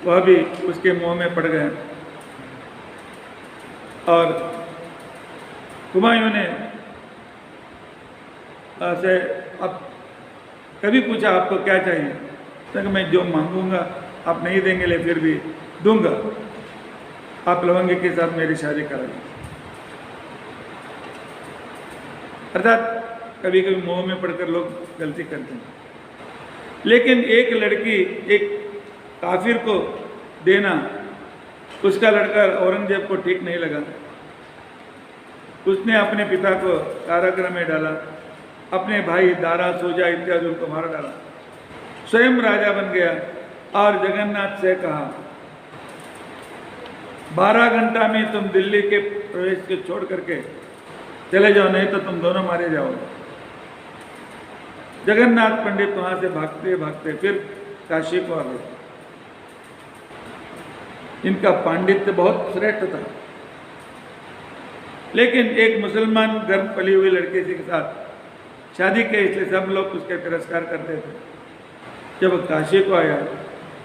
A: वह भी उसके मुंह में पड़ गया और हुमायूं ने से अब कभी पूछा आपको क्या चाहिए, तो मैं जो मांगूंगा आप नहीं देंगे ले फिर भी दूंगा, आप लवंगी के साथ मेरी शादी कराइए। अर्थात कभी कभी मोह में पड़कर लोग गलती करते हैं। लेकिन एक लड़की एक काफिर को देना उसका लड़का औरंगजेब को ठीक नहीं लगा। उसने अपने पिता को कारागृह में डाला, अपने भाई दारा सोजा इत्यादि उनको मार डाला, स्वयं राजा बन गया और जगन्नाथ से कहा 12 घंटा में तुम दिल्ली के प्रवेश के छोड़ करके चले जाओ, नहीं तो तुम दोनों मारे जाओगे। जगन्नाथ पंडित वहां से भागते भागते फिर काशी को आ गए। इनका पांडित्य बहुत श्रेष्ठ था, लेकिन एक मुसलमान गर्भ पली हुई लड़के के साथ शादी के, इसलिए सब लोग उसके तिरस्कार करते थे। जब काशी को आया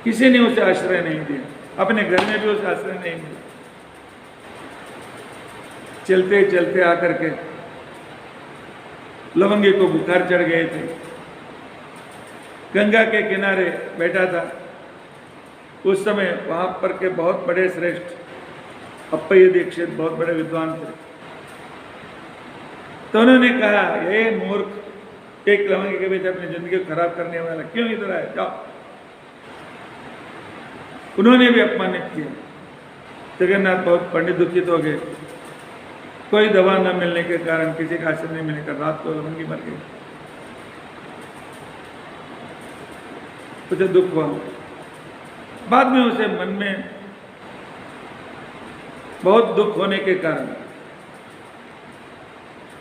A: किसी ने उसे आश्रय नहीं दिया, अपने घर में भी उसे आश्रय नहीं मिला। चलते चलते आकर के लवंगी को बुखार चढ़ गए थे। गंगा के किनारे बैठा था। उस समय वहां पर के बहुत बड़े श्रेष्ठ अप्पय्य दीक्षित बहुत बड़े विद्वान थे। तो उन्होंने कहा, ये मूर्ख, एक लवंगे के बीच अपनी जिंदगी को खराब करने वाला क्यों इधर आए, जाओ। उन्होंने भी अपमानित किया। जगन्नाथ बहुत पंडित दुखित हो गए। कोई दवा न मिलने के कारण, किसी का आश्रय नहीं मिलने का, रात को लवंगी मर गई। उसे दुख हुआ। बाद में उसे मन में बहुत दुख होने के कारण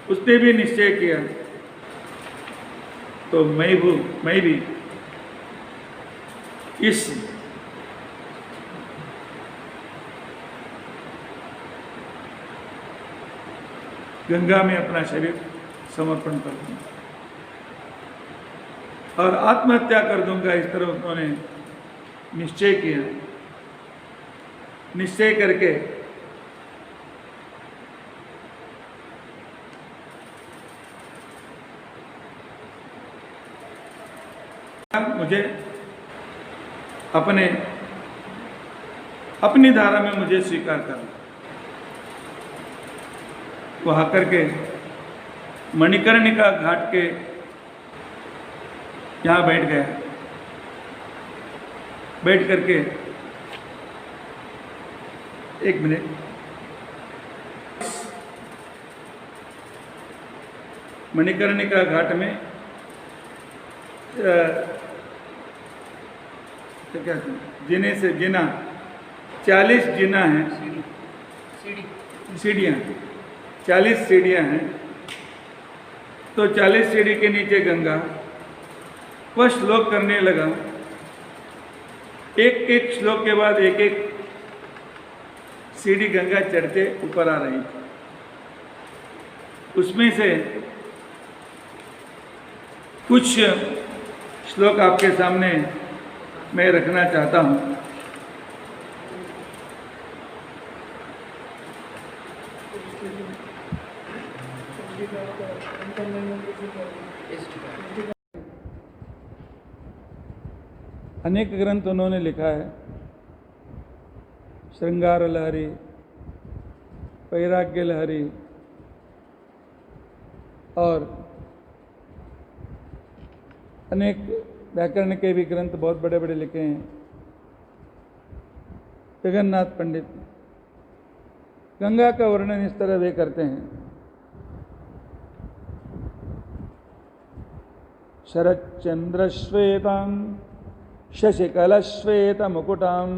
A: उसने भी निश्चय किया, तो मैं भी इस गंगा में अपना शरीर समर्पण कर दूंगा और आत्महत्या कर दूंगा। इस तरह उन्होंने निश्चय किया। निश्चय करके मुझे अपनी धारा में मुझे स्वीकार करना। वहां करके मणिकर्णिका घाट के यहाँ बैठ गया। बैठ करके एक मिनट, मणिकर्णिका घाट में तो क्या जिने से जिना 40 जिना हैं, सीढ़ियाँ 40 सीढ़ियाँ हैं। तो 40 सीढ़ी के नीचे गंगा। वह श्लोक करने लगा। एक एक श्लोक के बाद एक एक सीढ़ी गंगा चढ़ते ऊपर आ रही थी। उसमें से कुछ श्लोक आपके सामने मैं रखना चाहता हूँ। अनेक ग्रंथ उन्होंने लिखा है। श्रृंगार लहरी, वैराग्य लहरी और अनेक व्याकरण के भी ग्रंथ बहुत बड़े बड़े लिखे हैं। जगन्नाथ पंडित गंगा का वर्णन इस तरह वे करते हैं। शरच्चंद्रश्वेतां शशिकलश्वेतमुकुटां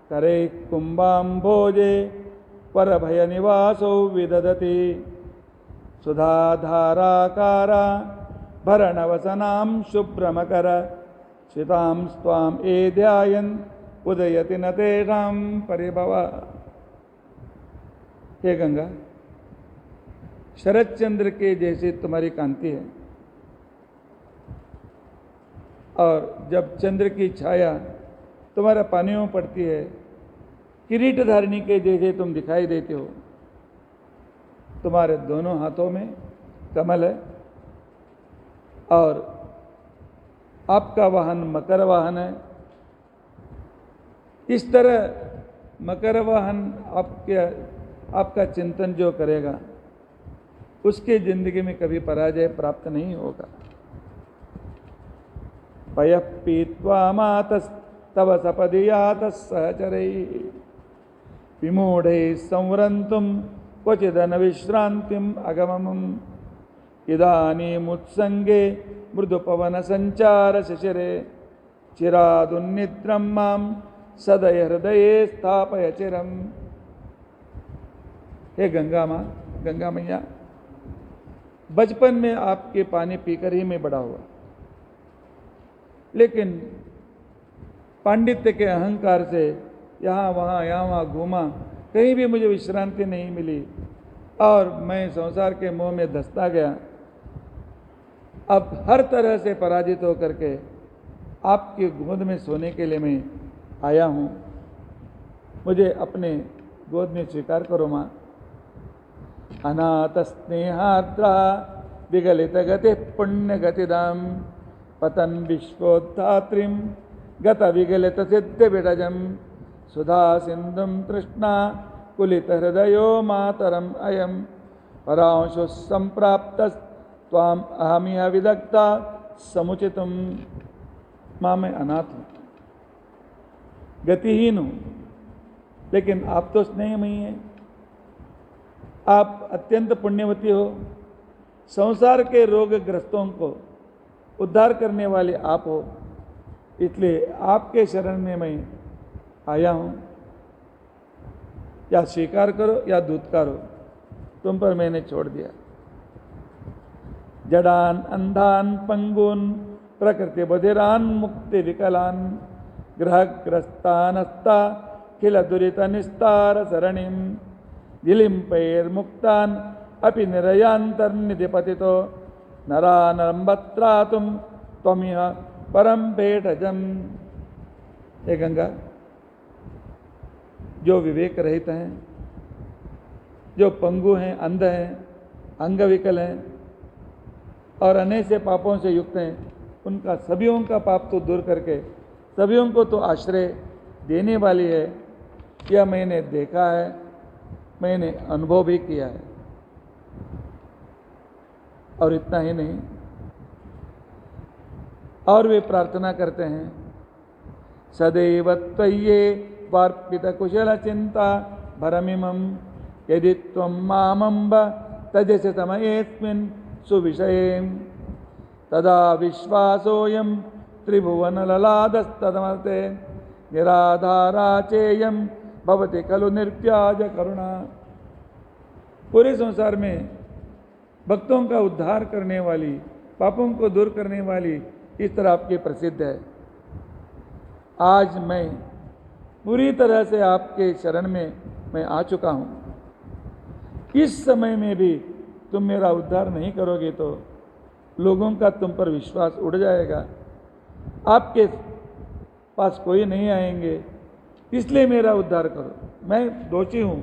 A: करे कुंभाम्भोजे परभयनिवासौ विदधति सुधाधाराकारा भरणवसनां शुभ्रमकर श्रितां स्वाम् एध्यायन् उदयति न तेषां परिभव। हे गंगा, शरद चंद्र के जैसी तुम्हारी कांति है और जब चंद्र की छाया तुम्हारा पानियों में पड़ती है, किरीट धारिणी के जैसे तुम दिखाई देते हो। तुम्हारे दोनों हाथों में कमल है और आपका वाहन मकर वाहन है। इस तरह मकर वाहन आपका चिंतन जो करेगा उसके जिंदगी में कभी पराजय प्राप्त नहीं होगा। पयः पीत्वा मातस्तव सपदि यातः सहचरैः विमूढैः संवरन्तुं क्वचिदन विश्रान्तिम् अगमम् इदानीमुत्सङ्गे मृदुपवन संचार शिशिरे चिरादुन्निद्रं मां सदय हृदये स्थापय चिरम्। हे गंगा माँ, गंगा मैया, बचपन में आपके पानी पीकर ही मैं बड़ा हुआ, लेकिन पांडित्य के अहंकार से यहाँ वहाँ घूमा, कहीं भी मुझे विश्रांति नहीं मिली और मैं संसार के मोह में धंसता गया। अब हर तरह से पराजित होकर के आपकी गोद में सोने के लिए मैं आया हूँ। मुझे अपने गोद में स्वीकार करो माँ। अनाथ स्नेहाद्रा विगलित गति पुण्य गतिदाम पतन विश्वोत्थात्रिम गत विगलित सिद्ध विडजम सुधा सिंधुम तृष्णा कुलित हृदयो मातरम अयम परांशु संप्राप्त त्वाम अहमिह विदग्धा समुचितम। माँ मैं अनाथ हूँ, गतिहीन हूँ, लेकिन आप तो स्नेहमयी हैं, आप अत्यंत पुण्यवती हो, संसार के रोगग्रस्तों को उद्धार करने वाले आप हो, इसलिए आपके शरण में मैं आया हूँ। या स्वीकार करो या धुतकारो, तुम पर मैंने छोड़ दिया। जडान अंधान पंगुन प्रकृति बधिरान मुक्ति विकलान ग्रहग्रस्तानस्ता किल दुरित निस्तार सरणिम दिलिम्पैर्मुक्तान अपि निरयांतर्निधि पतितो नरानरम्बत्रातुम त्वमिह परम पेटजम। हे गंगा, जो विवेक रहित हैं, जो पंगु हैं, अंध हैं, अंगविकल हैं और अनेक से पापों से युक्त हैं, उनका सभीयों का पाप तो दूर करके सभीयों को तो आश्रय देने वाली है। यह मैंने देखा है, मैंने अनुभव भी किया है। और इतना ही नहीं, और वे प्रार्थना करते हैं, सदैव त्वय्ये वार्पित कुशल चिंता भरमिमं यदि त्वं मामंब तजसे समयेऽस्मिन् सुविषये तदा विश्वासोऽयं त्रिभुवनललादस्तदमर्ते निराधारा चेयं भवति खलु निर्व्याज करुणा। पूरे संसार में भक्तों का उद्धार करने वाली, पापों को दूर करने वाली इस तरह आपकी प्रसिद्ध है। आज मैं पूरी तरह से आपके शरण में मैं आ चुका हूँ। इस समय में भी तुम मेरा उद्धार नहीं करोगे तो लोगों का तुम पर विश्वास उड़ जाएगा, आपके पास कोई नहीं आएंगे, इसलिए मेरा उद्धार करो। मैं दोषी हूँ,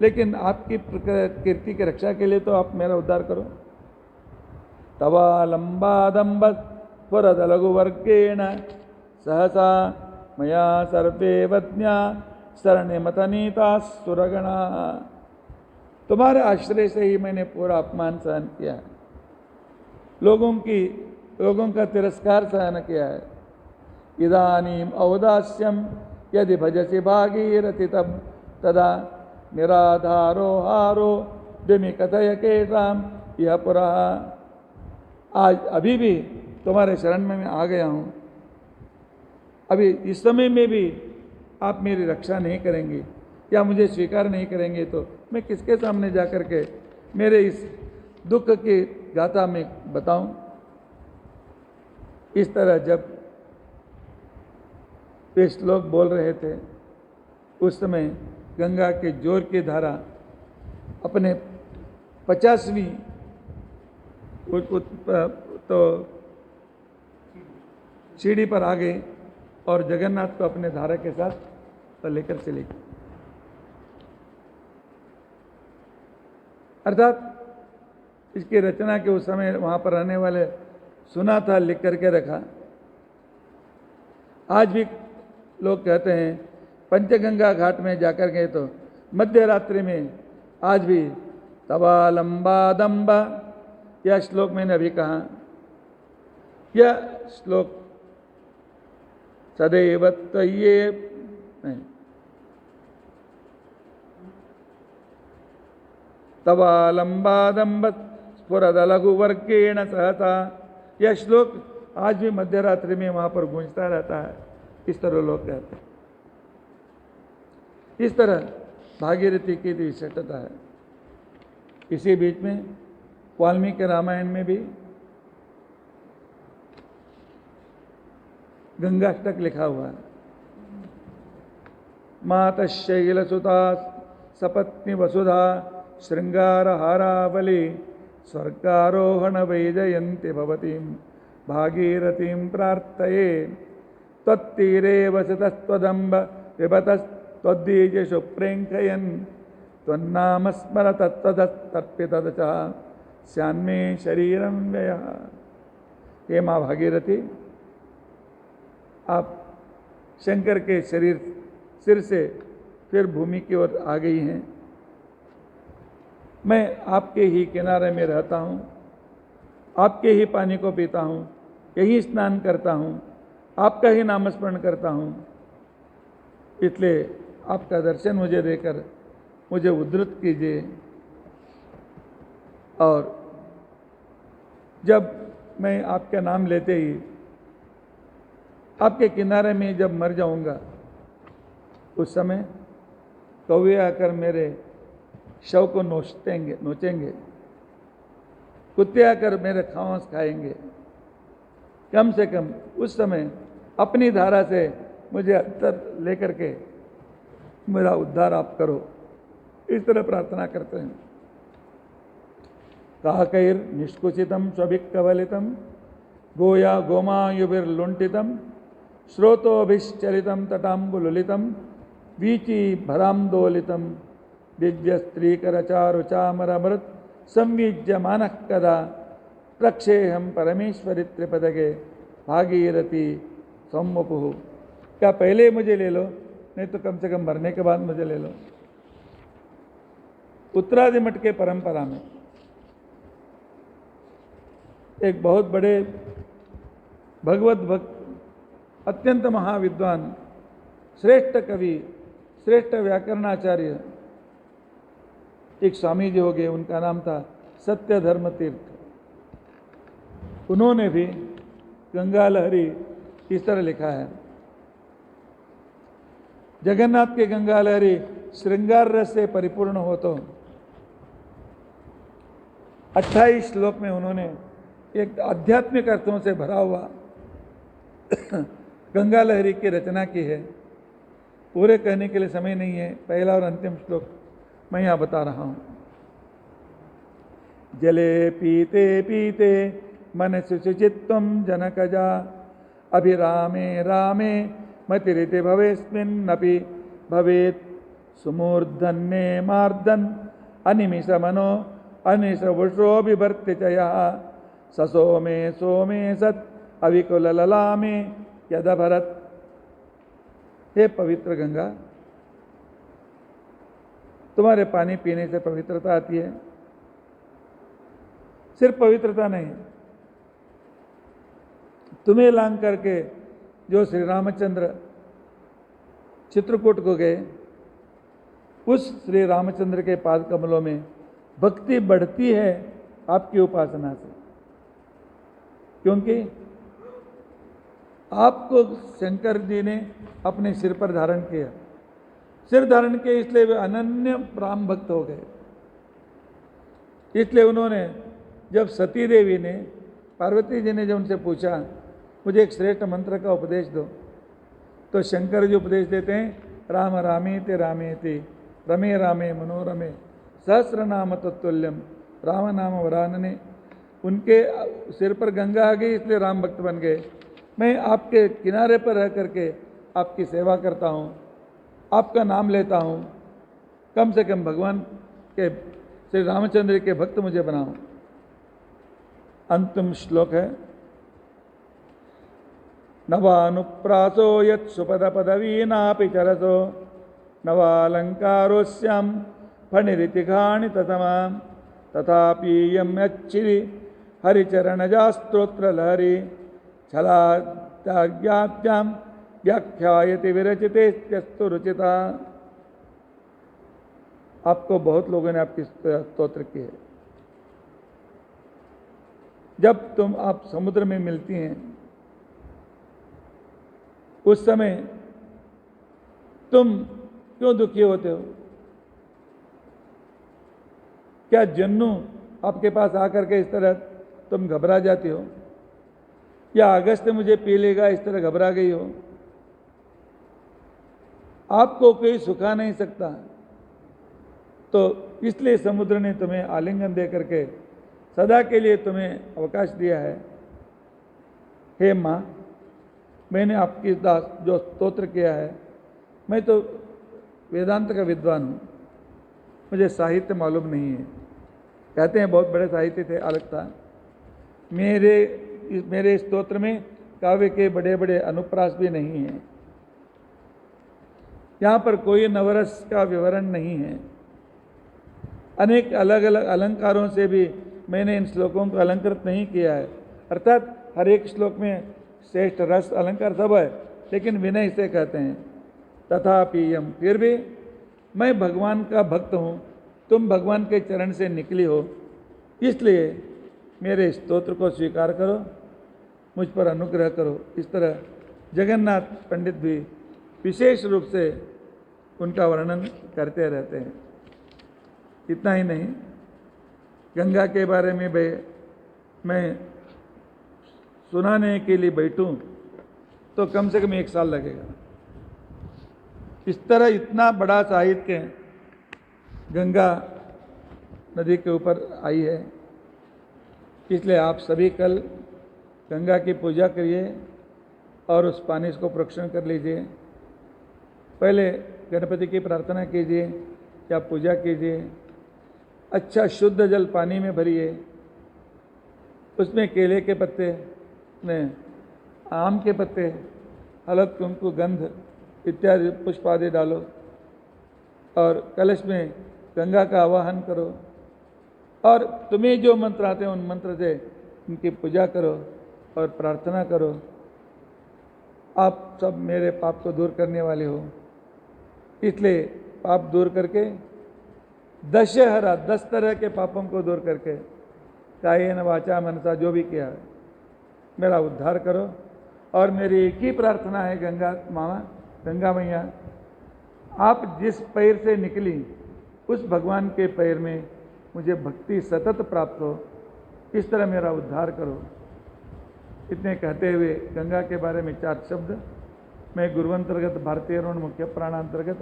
A: लेकिन आपकी कीर्ति की रक्षा के लिए तो आप मेरा उद्धार करो। तवा लंबादंब स्फुरद लघुवर्गेण सहसा मया सर्वे वज्ञा शरणिमतनीता सुरगणा। तुम्हारे आश्रय से ही मैंने पूरा अपमान सहन किया है, लोगों का तिरस्कार सहन किया है। इदानीम औदास्यम यदि भजसी भागीरथि तब तदा निराधारो हारो दिमि कथय केशाम यह पुरा। आज अभी भी तुम्हारे शरण में मैं आ गया हूँ, अभी इस समय में भी आप मेरी रक्षा नहीं करेंगे या मुझे स्वीकार नहीं करेंगे तो मैं किसके सामने जाकर के मेरे इस दुख की गाथा में बताऊं। इस तरह जब वे श्लोक बोल रहे थे, उस समय गंगा के जोर की धारा अपने 50वीं तो सीढ़ी पर आ गए और जगन्नाथ को अपने धारा के साथ लेकर चले गए। अर्थात इसकी रचना के उस समय वहाँ पर रहने वाले सुना था, लिख करके रखा। आज भी लोग कहते हैं पंचगंगा घाट में जाकर गए तो मध्य रात्रि में आज भी तवा लंबा दम्बा, यह श्लोक मैंने अभी कहा, यह श्लोक सदैव त्वय्ये नहीं, तवा लंबादंब स्फुरद लघुवर्गेण सहसा, यह श्लोक आज भी मध्य रात्रि में वहां पर गूंजता रहता है। इस तरह लोग कहते हैं। इस तरह भागीरथी की विशिष्टता है। इसी बीच में वाल्मीकि रामायण में भी गंगाष्टक लिखा हुआ है। माता शैलसुता सपत्नी वसुधा श्रृंगार हारावली स्वर्गारोहण वैजयन्ति भवतीं भागीरथीं प्रार्थये त्वत्तीरे वसतस्त्वदम्ब विभतस्त्वद्दीजेषु प्रेङ्कयन् त्वन्नाम स्मर तत्तदस्तर्पितदचा स्यान्मे शरीरं व्ययः। हे माँ भागीरथी, आप शंकर के सिर से फिर भूमि की ओर आ गई हैं। मैं आपके ही किनारे में रहता हूँ, आपके ही पानी को पीता हूँ, यही स्नान करता हूँ, आपका ही नामस्मरण करता हूँ। इसलिए आपका दर्शन मुझे देकर मुझे उद्धृत कीजिए। और जब मैं आपका नाम लेते ही आपके किनारे में जब मर जाऊंगा, उस समय कौवे आकर मेरे शव को नोचेंगे, कुत्ते आकर मेरे खांस खाएंगे। कम से कम उस समय अपनी धारा से मुझे अंतर लेकर के मेरा उद्धार आप करो। इस तरह प्रार्थना करते हैं। काकैर निष्कुचितम स्वभिक्कवलितम गोया गोमायुभिर्लुंठितम स्रोतोभिश्चलितम तटाम्बुलुलितम वीची भरामदोलितम दिव्य स्त्रीकरचारुचामरमृत संविज्य मानः कदा प्रक्षेहम परमेश्वरी त्रिपदगे भागीरथी सम्मुपुः। क्या पहले मुझे ले लो, नहीं तो कम से कम मरने के बाद मुझे ले लो। उत्तरादि मठ के परंपरा में एक बहुत बड़े भगवत भक्त, अत्यंत महाविद्वान, श्रेष्ठ कवि, श्रेष्ठ व्याकरणाचार्य एक स्वामी जी हो गए। उनका नाम था सत्य धर्म तीर्थ। उन्होंने भी गंगा लहरी इस तरह लिखा है। जगन्नाथ के गंगा लहरी श्रृंगार रस से परिपूर्ण हो तो 28 श्लोक में उन्होंने एक आध्यात्मिक अर्थों से भरा हुआ गंगा लहरी की रचना की है। पूरे कहने के लिए समय नहीं है, पहला और अंतिम श्लोक मैं यहाँ बता रहा हूँ। जले पीते पीते मनसि शुचित्वं जनकजा अभिरामे रामे मतिरिति भवेस्मिन्नपि भवेत् सुमूर्धन्ये मार्दन् अनिमिषमनो अनिशवुषोऽभिभर्ति च यः ससोमे सोमे सत् अविकुलललामे यदभरत्। हे पवित्र गंगा, तुम्हारे पानी पीने से पवित्रता आती है। सिर्फ पवित्रता नहीं, तुम्हें लांग करके जो श्री रामचंद्र चित्रकूट को गए, उस श्री रामचंद्र के पाद कमलों में भक्ति बढ़ती है आपकी उपासना से। क्योंकि आपको शंकर जी ने अपने सिर पर धारण किया। सिर धारण किया इसलिए वे अनन्य राम भक्त हो गए। इसलिए उन्होंने जब सती देवी ने, पार्वती जी ने जब उनसे पूछा मुझे एक श्रेष्ठ मंत्र का उपदेश दो, तो शंकर जी उपदेश देते हैं राम रामेति रामेति रमे रामे मनोरमे सहस्र नाम तत्तुल्यम राम नाम वरानने। उनके सिर पर गंगा आ गई इसलिए राम भक्त बन गए। मैं आपके किनारे पर रह करके आपकी सेवा करता हूँ, आपका नाम लेता हूँ, कम से कम भगवान के श्री रामचंद्र के भक्त मुझे बनाओ। अंतिम श्लोक है नवानुप्रासो यत् सुपद पदवीनापि चरसो नवालंकारोस्याम फणिरितिघाणि ततमां तथापीयं यच्चिरि हरिचरणजा स्तोत्र लहरी छलात्याज्ञाभ्यां व्याख्यायति विरचितेस्तु रुचिता। आपको बहुत लोगों ने आपकी स्तोत्र की है। जब तुम आप समुद्र में मिलती हैं उस समय तुम क्यों दुखी होते हो? क्या जन्नू आपके पास आकर के इस तरह तुम घबरा जाती हो, या अगस्त मुझे पी लेगा इस तरह घबरा गई हो? आपको कोई सुखा नहीं सकता, तो इसलिए समुद्र ने तुम्हें आलिंगन दे करके सदा के लिए तुम्हें अवकाश दिया है। हे माँ, मैंने आपकी दास जो स्तोत्र किया है, मैं तो वेदांत का विद्वान हूँ, मुझे साहित्य मालूम नहीं है। कहते हैं बहुत बड़े साहित्य थे, अलग था। मेरे स्तोत्र में काव्य के बड़े बड़े अनुप्रास भी नहीं हैं। यहाँ पर कोई नवरस का विवरण नहीं है। अनेक अलग अलग अलंकारों से भी मैंने इन श्लोकों को अलंकृत नहीं किया है, अर्थात हर एक श्लोक में श्रेष्ठ रस अलंकार सब है, लेकिन विनय से कहते हैं। तथापि यम, फिर भी मैं भगवान का भक्त हूँ, तुम भगवान के चरण से निकली हो, इसलिए मेरे स्तोत्र को स्वीकार करो, मुझ पर अनुग्रह करो। इस तरह जगन्नाथ पंडित भी विशेष रूप से उनका वर्णन करते रहते हैं। इतना ही नहीं, गंगा के बारे में मैं सुनाने के लिए बैठूं तो कम से कम 1 साल लगेगा। इस तरह इतना बड़ा साहित्य गंगा नदी के ऊपर आई है। इसलिए आप सभी कल गंगा की पूजा करिए और उस पानी को प्रोक्षण कर लीजिए। पहले गणपति की प्रार्थना कीजिए या पूजा कीजिए। अच्छा शुद्ध जल पानी में भरिए, उसमें केले के पत्ते, में आम के पत्ते, हलद, कुमकुम, गंध इत्यादि पुष्प आदि डालो और कलश में गंगा का आवाहन करो और तुम्हें जो मंत्र आते हैं उन मंत्र से उनकी पूजा करो और प्रार्थना करो। आप सब मेरे पाप को दूर करने वाले हो, इसलिए पाप दूर करके दशहरा 10 तरह के पापों को दूर करके कायेन वाचा मनसा जो भी किया है मेरा उद्धार करो। और मेरी एक ही प्रार्थना है गंगा मैया, आप जिस पैर से निकली उस भगवान के पैर में मुझे भक्ति सतत प्राप्त हो, इस तरह मेरा उद्धार करो। इतने कहते हुए गंगा के बारे में 4 शब्द मैं गुरुवंतर्गत भारतीय ऋण मुख्य प्राणांतर्गत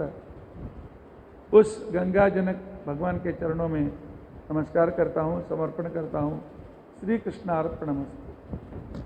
A: उस गंगा जनक भगवान के चरणों में नमस्कार करता हूँ, समर्पण करता हूँ। श्री कृष्णार्पणमस्तु।